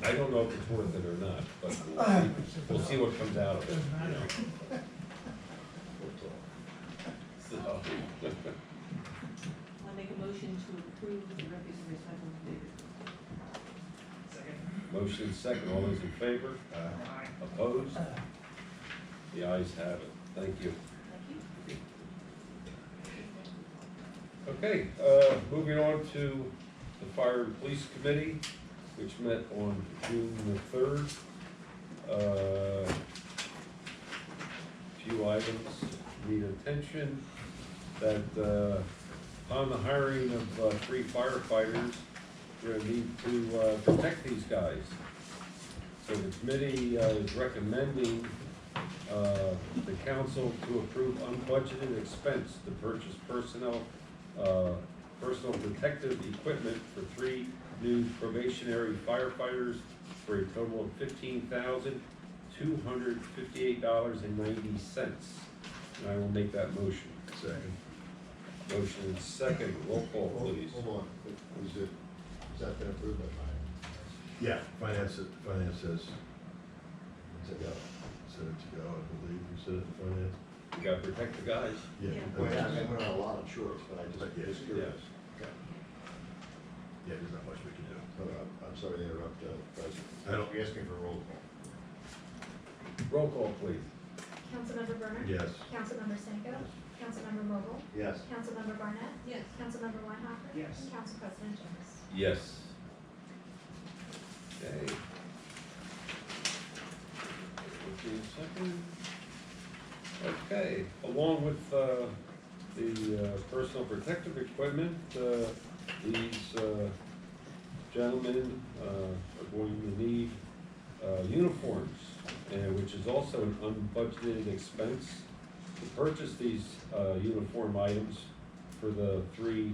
I don't know if it's worth it or not, but we'll see what comes out of it. Doesn't matter. So, I make a motion to approve the refuse and recycling committee. Second. motion second, all those in favor? Aye. Opposed? The ayes have it, thank you. Thank you. Okay, moving on to the Fire and Police Committee, which met on June the 3rd. Few items need attention that Upon the hiring of 3 firefighters, we're gonna need to protect these guys. So the committee is recommending the council to approve unbudgeted expense to purchase personal protective equipment for 3 new probationary firefighters for a total of $15,258.90. And I will make that motion. Second. Motion and second, roll call, please. Hold on, is that been approved by finance? Yeah, finance says, It's a go. said it to go, I believe, you said it to finance? You gotta protect the guys. Yeah. Well, yeah, I mean, we're not a lot of choice, but I just curious. Okay. Yeah, there's not much we can do. I'm sorry to interrupt, President. I don't- You're asking for a roll call. Roll call, please. Councilmember Brennan? Yes. Councilmember Stanko? Councilmember Vogel? Yes. Councilmember Barnett? Yes. Councilmember Weinhofer? Yes. And Council President James. Yes. Okay. Give me a second. Okay, along with the personal protective equipment, these gentlemen are going to need uniforms, which is also an unbudgeted expense. To purchase these uniform items for the 3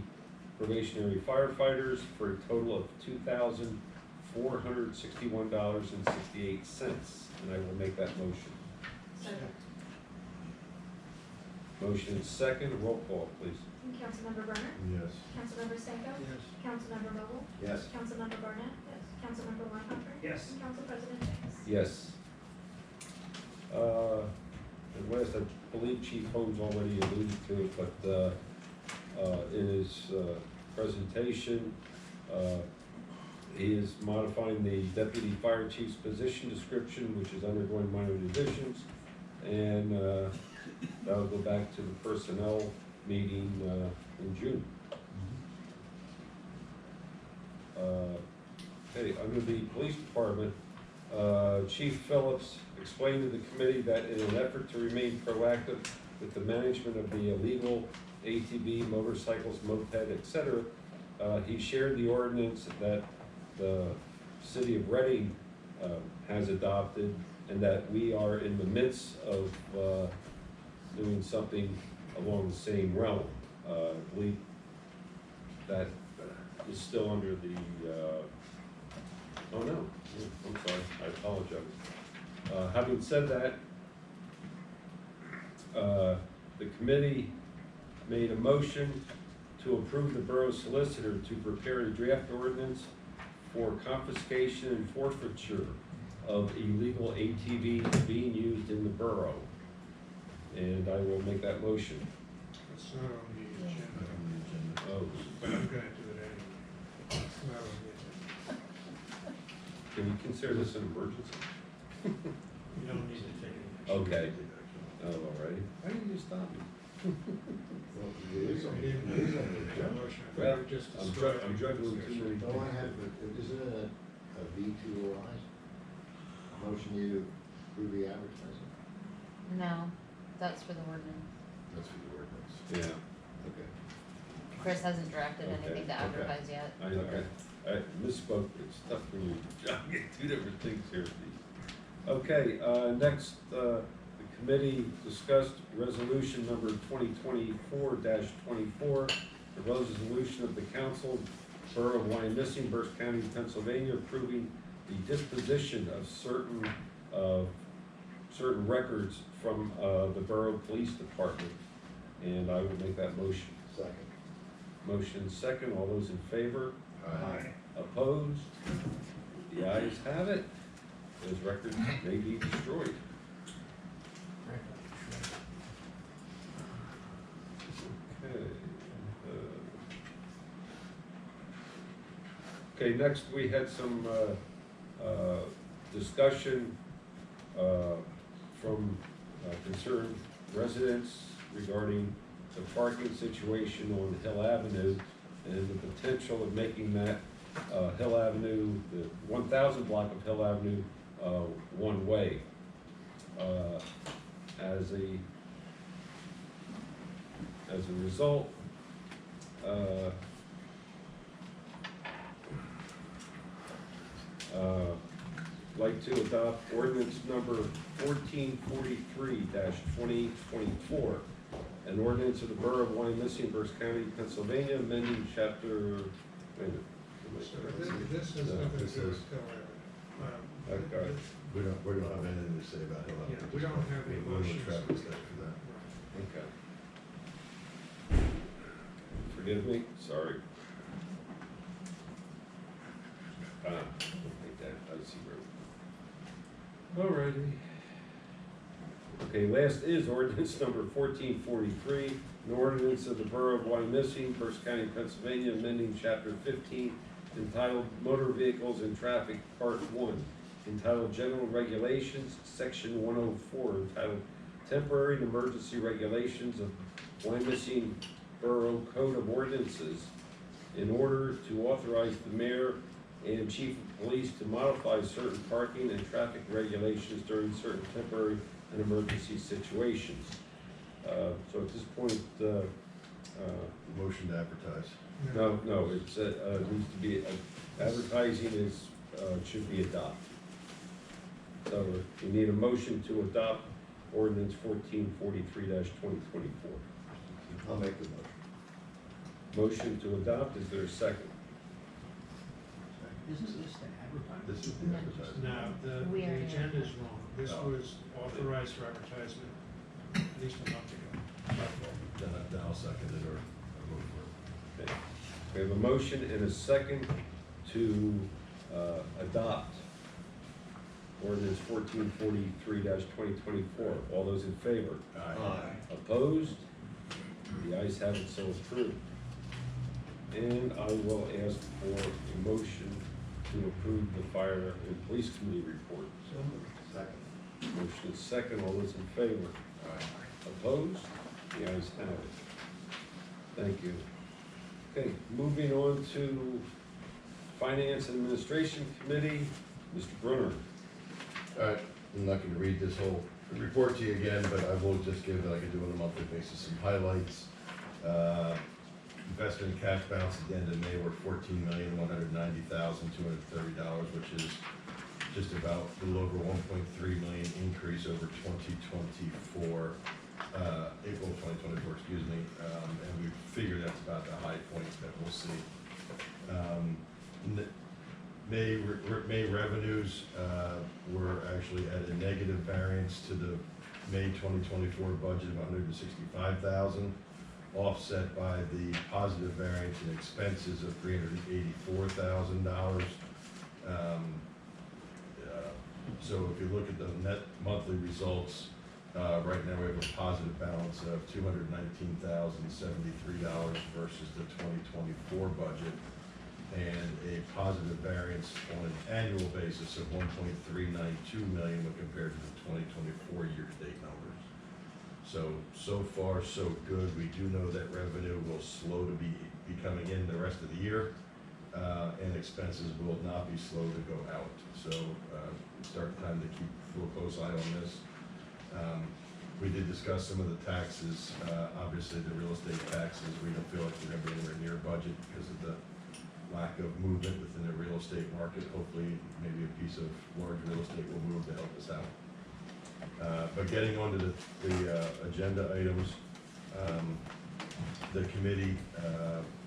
probationary firefighters for a total of $2,461.68, and I will make that motion. Second. Motion is second, roll call, please. Councilmember Brennan? Yes. Councilmember Stanko? Yes. Councilmember Vogel? Yes. Councilmember Barnett? Yes. Councilmember Weinhofer? Yes. And Council President James. Yes. And last, I believe Chief Holmes already alluded to it, but in his presentation, he is modifying the deputy fire chief's position description, which is undergoing minor revisions, and that will go back to the personnel meeting in June. Okay, under the police department, Chief Phillips explained to the committee that in an effort to remain proactive with the management of the illegal ATV, motorcycles, moped, etc., he shared the ordinance that the city of Reading has adopted, and that we are in the midst of doing something along the same realm. I believe that is still under the, oh no, I'm sorry, I apologize. Having said that, the committee made a motion to approve the Borough Solicitor to prepare a draft ordinance for confiscation and forfeiture of illegal ATVs being used in the borough. And I will make that motion. It's not on the agenda, Oh, but I'm gonna do it anyway. It's not on the agenda. can we consider this an emergency? You don't need to take it. Okay. Oh, all right. Why didn't you stop me? Well, it is on the agenda. Well, Just I'm destroy juggling too many No, I things. have, isn't it a V2OI? Motion you to approve the advertising? No, that's for the ordinance. That's for the ordinance. Yeah, Okay. Chris hasn't drafted Okay, anything to okay. advertise yet. I misspoke. It's tough when you get 2 different things here, Steve. Okay, next, the committee discussed resolution number 2024-24, the resolution of the council, Borough of Wyomissing, Berks County, Pennsylvania, approving the disposition of certain records from the Borough Police Department. And I will make that motion. Second. Motion second, all those in favor? Aye. Opposed? The ayes have it. Those records may be destroyed. Okay. Okay, next we had some discussion from concerned residents regarding the parking situation on Hill Avenue and the potential of making that Hill Avenue, the 1000 block of Hill Avenue, one way. As a result, like to adopt ordinance number 1443-2024, an ordinance of the Borough of Wyomissing, Berks County, Pennsylvania, amending chapter, wait a minute. This has No, nothing this to do is- with Okay. We don't have anything to say about Hill. Yeah, we don't have any We'll motions. Travis there for that. Okay. Forgive me, sorry. Take that, I see where. Alrighty. Okay, last is ordinance number 1443, an ordinance of the Borough of Wyomissing, Berks County, Pennsylvania, amending chapter 15 entitled Motor Vehicles and Traffic, Part 1, entitled General Regulations, Section 104, entitled Temporary and Emergency Regulations of Wyomissing Borough Code of Ordinances, in order to authorize the mayor and chief of police to modify certain parking and traffic regulations during certain temporary and emergency situations. So at this point, Motion to advertise. no, it's, needs to be, advertising is, should be adopted. So you need a motion to adopt ordinance 1443-2024. I'll make the motion. Motion to adopt, is there a second? Isn't this to advertise? This is the No. advertising. No, the We already agenda is wrong. This Oh. was authorized for advertisement at least a month ago. Then I'll second it or move for it. Okay. We have a motion and a second to adopt ordinance 1443-2024. All those in favor? Aye. Opposed? The ayes have it, so approved. And I will ask for a motion to approve the fire and police committee report. Second. Motion is second, all those in favor? Opposed? The ayes have it. Thank you. Okay, moving on to Finance and Administration Committee, Mr. Brunner. All right, I'm not gonna read this whole report to you again, but I will just give, like I do on a monthly basis, some highlights. Investment in cash balance at the end of May were $14,190,230, which is just about a little over 1.3 million increase over 2024, April 2024, excuse me. And we figure that's about the high point that we'll see. May revenues were actually at a negative variance to the May 2024 budget of 165,000, offset by the positive variance in expenses of $384,000. So if you look at the net monthly results, right now we have a positive balance of $219,073 versus the 2024 budget, and a positive variance on an annual basis of 1.392 million when compared to the 2024 year-to-date numbers. So far, so good. We do know that revenue will slow to be coming in the rest of the year, and expenses will not be slow to go out. So start time to keep a real close eye on this. We did discuss some of the taxes, obviously the real estate taxes. We don't feel like we're gonna be anywhere near budget because of the lack of movement within the real estate market. Hopefully, maybe a piece of large real estate will move to help us out. But getting onto the agenda items, the committee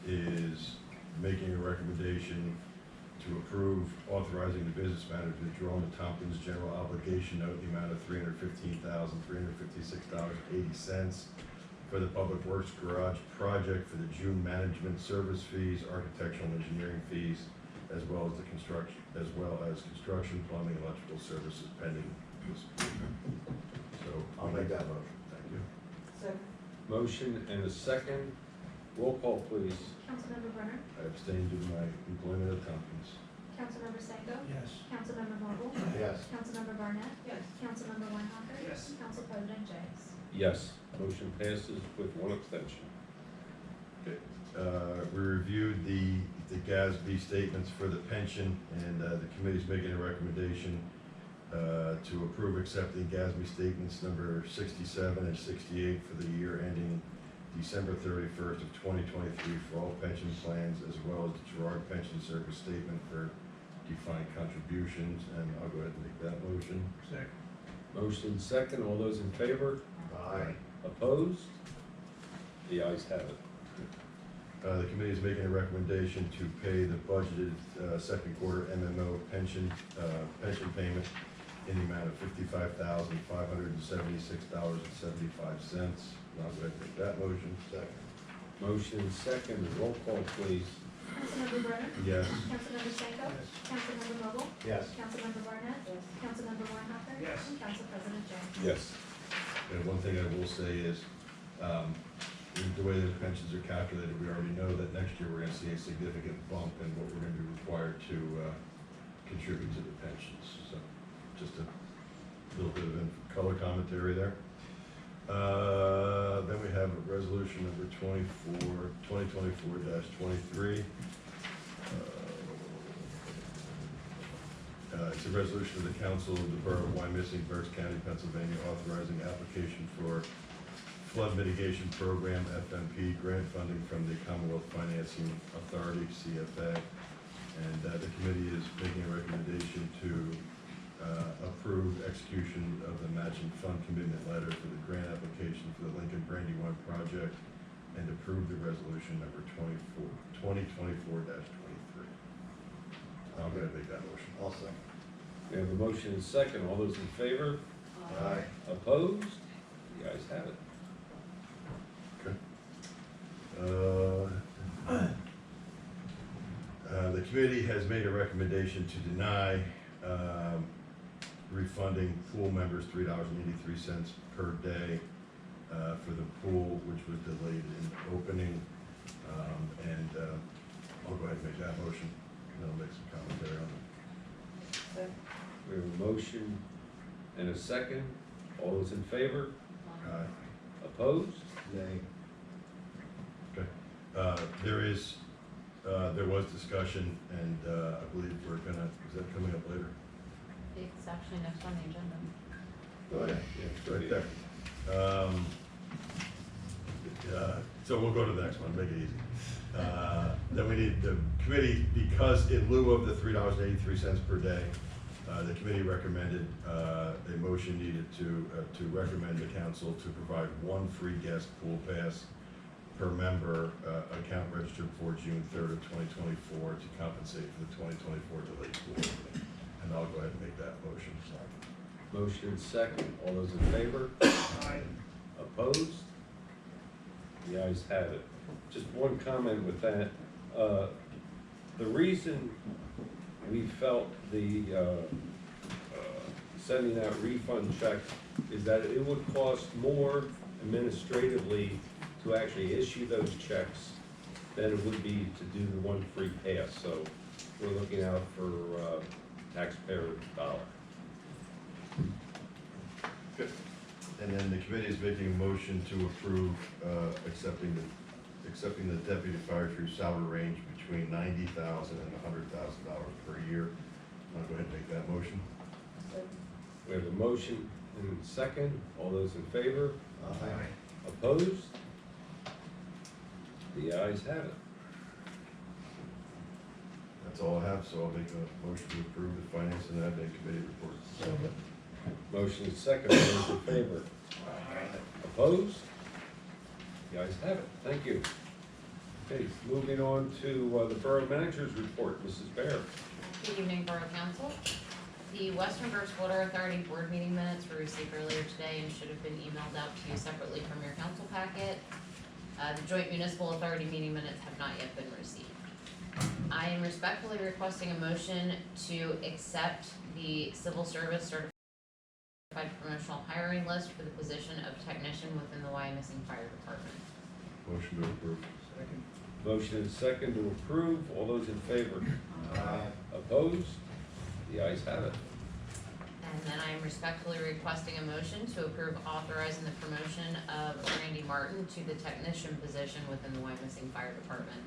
is making a recommendation to approve authorizing the business manager to draw on the Tompkins General Obligation Note in the amount of $315,356.80 for the Public Works Garage project for the June management service fees, architectural and engineering fees, as well as construction, plumbing, electrical services pending this. So I'll make that motion. Thank you. Motion and a second. Roll call, please. Councilmember Brunner? I abstain due to my employment at Tompkins. Councilmember Senko? Yes. Councilmember Vogel? Yes. Councilmember Barnett? Yes. Councilmember Weinhocker? Yes. Council President James? Yes, motion passes with one abstention. Okay, we reviewed the GASB statements for the pension, and the committee's making a recommendation to approve accepting GASB statements number 67 and 68 for the year ending December 31st of 2023 for all pension plans, as well as the Gerard Pension Service statement for defined contributions, and I'll go ahead and make that motion. Second. Motion second, all those in favor? Aye. Opposed? The ayes have it. The committee is making a recommendation to pay the budgeted second quarter MMO pension payment in the amount of $55,576.75. I'll go ahead and make that motion. Second. Motion second, roll call please. Councilmember Brennan? Yes. Councilmember Stanko? Yes. Councilmember Vogel? Yes. Councilmember Barnett? Yes. Councilmember Weinhofer? Yes. And Council President James? Yes. And one thing I will say is, the way the pensions are calculated, we already know that next year we're gonna see a significant bump in what we're gonna be required to contribute to the pensions. So just a little bit of color commentary there. Then we have resolution number 2024-23. It's a resolution of the Council of the Borough of Wyomissing, Berks County, Pennsylvania, authorizing application for Flood Mitigation Program, FMP, grant funding from the Commonwealth Financing Authority, CFA. And the committee is making a recommendation to approve execution of the matching fund commitment letter for the grant application for the Lincoln Brandywine project and approve the resolution number 2024-23. I'm gonna make that motion. I'll second. We have a motion and second, all those in favor? Aye. Opposed? The ayes have it. The committee has made a recommendation to deny refunding pool members $3.83 per day for the pool, which was delayed in opening. And I'll go ahead and make that motion, and I'll make some commentary on it. We have a motion and a second, all those in favor? Aye. Opposed? Nay. Okay. There was discussion, and I believe we're gonna, is that coming up later? It's actually next on the agenda. Oh, yeah, it's right there. So we'll go to the next one, make it easy. Then we need the committee, because in lieu of the $3.83 per day, the committee recommended, a motion needed to recommend the council to provide one free guest pool pass per member, account registered for June 3rd of 2024 to compensate for the 2024 delayed pool opening. And I'll go ahead and make that motion. Motion and second, all those in favor? Aye. Opposed? The ayes have it. Just one comment with that. The reason we felt the sending out refund checks is that it would cost more administratively to actually issue those checks than it would be to do the one free pass. So we're looking out for taxpayer dollar. Good. And then the committee is making a motion to approve accepting the deputy fire chief salary range between $90,000 and $100,000 per year. I'll go ahead and make that motion. We have a motion and a second. All those in favor? Aye. Opposed? The ayes have it. That's all I have, so I'll make a motion to approve the finance and admin committee reports. Motion is second. All those in favor? Opposed? The ayes have it. Thank you. Okay, moving on to the Borough Manager's report. Mrs. Bear. Good evening, Borough Council. The Western Berks Water Authority board meeting minutes were received earlier today and should have been emailed out to you separately from your council packet. The Joint Municipal Authority meeting minutes have not yet been received. I am respectfully requesting a motion to accept the civil service certified promotional hiring list for the position of technician within the Wyomissing Fire Department. Motion to approve. Second. Motion and second to approve. All those in favor? Aye. Opposed? The ayes have it. And then I am respectfully requesting a motion to approve authorizing the promotion of Randy Martin to the technician position within the Wyomissing Fire Department.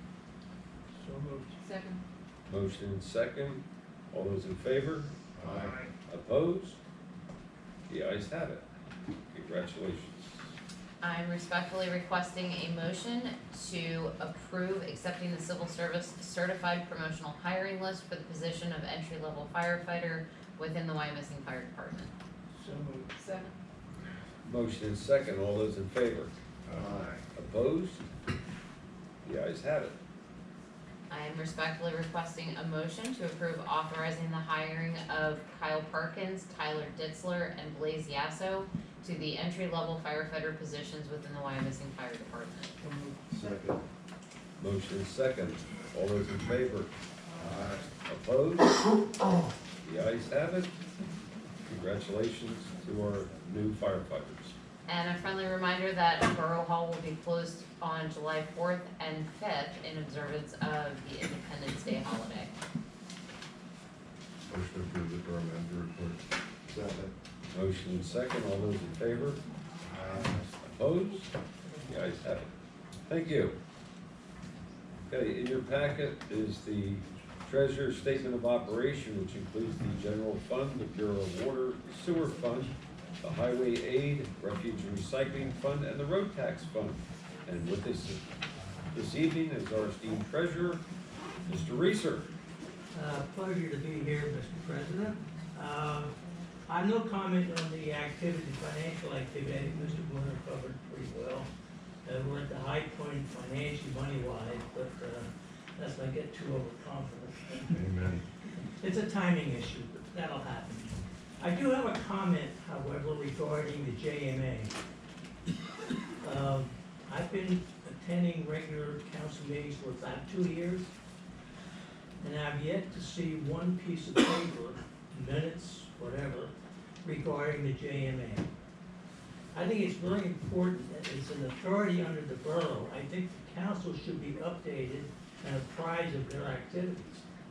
So moved. Second. Motion and second. All those in favor? Aye. Opposed? The ayes have it. Congratulations. I'm respectfully requesting a motion to approve accepting the civil service certified promotional hiring list for the position of entry-level firefighter within the Wyomissing Fire Department. So moved. Second. Motion and second, all those in favor? Opposed? The ayes have it. I am respectfully requesting a motion to approve authorizing the hiring of Kyle Parkins, Tyler Ditzler, and Blaze Yasso to the entry-level firefighter positions within the Wyomissing Fire Department. So moved. Second. Motion and second, all those in favor? Opposed? The ayes have it. Congratulations to our new firefighters. And a friendly reminder that Borough Hall will be closed on July 4th and 5th in observance of the Independence Day holiday. Motion to approve the borough manager report. Second. Motion and second, all those in favor? Opposed? The ayes have it. Thank you. Okay, in your packet is the Treasurer's Statement of Operation, which includes the General Fund, the Bureau of Water, the Sewer Fund, the Highway Aid, Refuge and Recycling Fund, and the Road Tax Fund. And with us this evening is our esteemed treasurer, Mr. Reeser. Pleasure to be here, Mr. President. I have no comment on the activity, financial activity. I think Mr. Bruner covered pretty well. We're at the high point financially, money-wise, but let's not get too overconfident. Amen. It's a timing issue, but that'll happen. I do have a comment, however, regarding the JMA. I've been attending regular council meetings for about 2 years, and I've yet to see one piece of paper, minutes, whatever, regarding the JMA. I think it's very important that it's an authority under the borough. I think the council should be updated and apprised of their activities.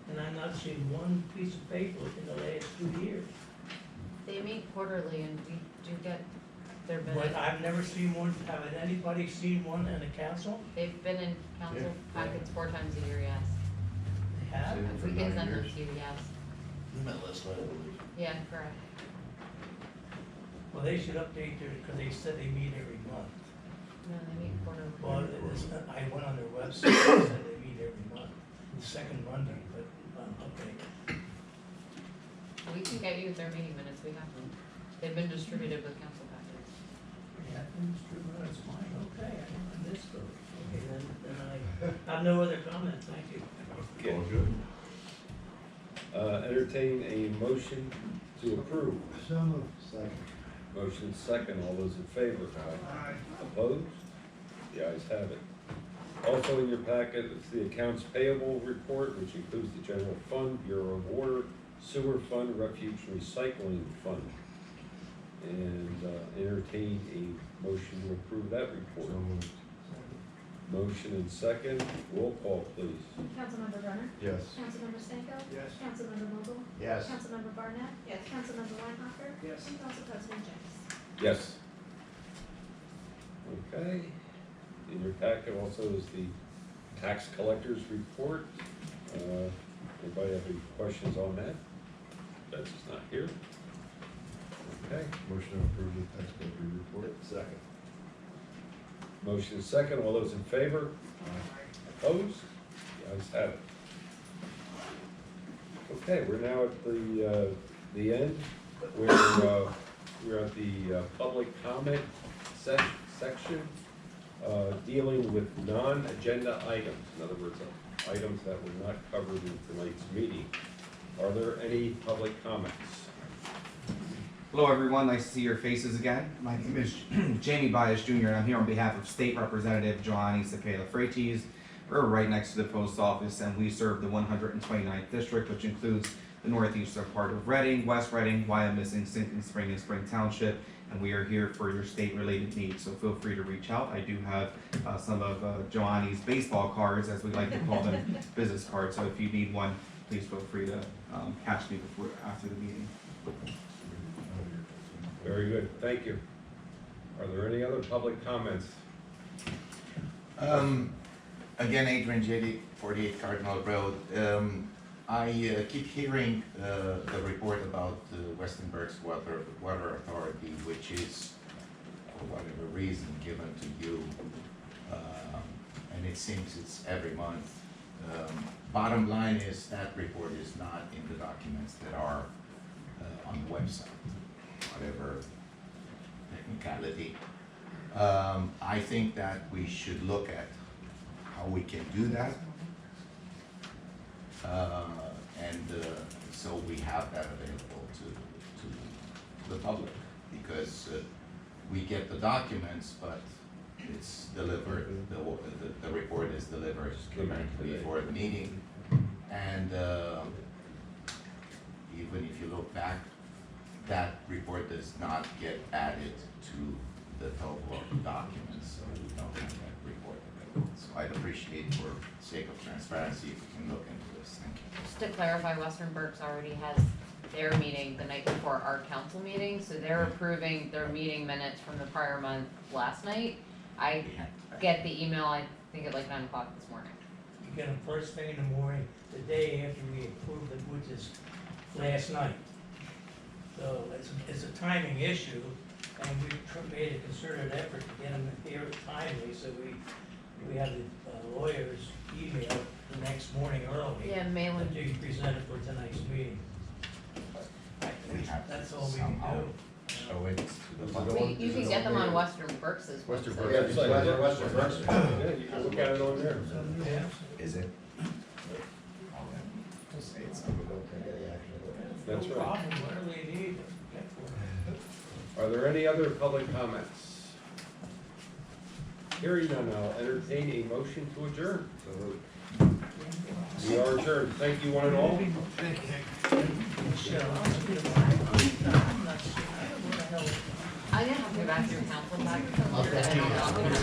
And I've not seen one piece of paper in the last 2 years. They meet quarterly and we do get their But minutes. I've never seen one. Haven't anybody seen one in the council? They've been in council packets 4 times a year, yes. They have? If we can send them to you, yes. You met last night, I believe. Yeah, correct. Well, they should update their, because they said they meet every month. No, they meet quarterly. Well, I went on their website, they said they meet every month, the second Monday, but, okay. We can get you their meeting minutes, we have them. They've been distributed with council packets. Yeah, that's fine, okay, I missed those. Okay, then I have no other comments, thank you. Okay. All good. Entertain a motion to approve. So moved. Second. Motion second, all those in favor? Opposed? The ayes have it. Also in your packet is the accounts payable report, which includes the general fund, Bureau of Water, Sewer Fund, Refuge and Recycling Fund. And entertain a motion to approve that report. So moved. Motion and second, roll call please. Councilmember Brenner? Yes. Councilmember Stanko? Yes. Councilmember Vogel? Yes. Councilmember Barnett? Yes. Councilmember Weinhofer? Yes. And Council President Jenks. Yes. Okay. In your packet also is the tax collector's report. Anybody have any questions on that? That's not here. Okay. Motion to approve the tax collector report. Second. Motion is second. All those in favor? Opposed? The ayes have it. Okay, we're now at the end where we're at the public comment section dealing with non-agenda items. In other words, items that were not covered in tonight's meeting. Are there any public comments? Hello everyone, nice to see your faces again. My name is Jamie Bias Jr. and I'm here on behalf of State Representative Giovanni Cepeda Freites. We're right next to the post office and we serve the 129th district, which includes the northeastern part of Reading, West Reading, Wyomissing, Sinking Spring, and Spring Township. And we are here for your state-related needs, so feel free to reach out. I do have some of Giovanni's baseball cards, as we like to call them, business cards. So if you need one, please feel free to catch me after the meeting. Very good, thank you. Are there any other public comments? Again, Adrian Jady, 48 Cardinal Road. I keep hearing the report about the Western Berks Water Authority, which is for whatever reason, given to you, and it seems it's every month. Bottom line is that report is not in the documents that are on the website, whatever technicality. I think that we should look at how we can do that. So we have that available to the public, because we get the documents, but it's delivered, the report is delivered before the meeting. And even if you look back, that report does not get added to the total of documents, so we don't have that report available. So I'd appreciate, for sake of transparency, if we can look into this. Thank you. Just to clarify, Western Berks already has their meeting the night before our council meeting, so they're approving their meeting minutes from the prior month last night. I get the email, I think at like 9 o'clock this morning. You get them first thing in the morning, the day after we approved it, which is last night. So it's a timing issue, and we made a concerted effort to get them here timely, so we have the lawyers email the next morning early. Yeah, Malin. To be presented for tonight's meeting. That's all we can do. Show it to the public. You can get them on Western Berks' Western website. Berks. Western Berks. Yeah, you can look at it on there. Yeah. Is it? Just say it's on the That's No right. problem, whatever they need, get for it. Are there any other public comments? Hearing none, I'll entertain a motion to adjourn. We are adjourned. Thank you, one and all. I didn't have to go back through council back. I don't know.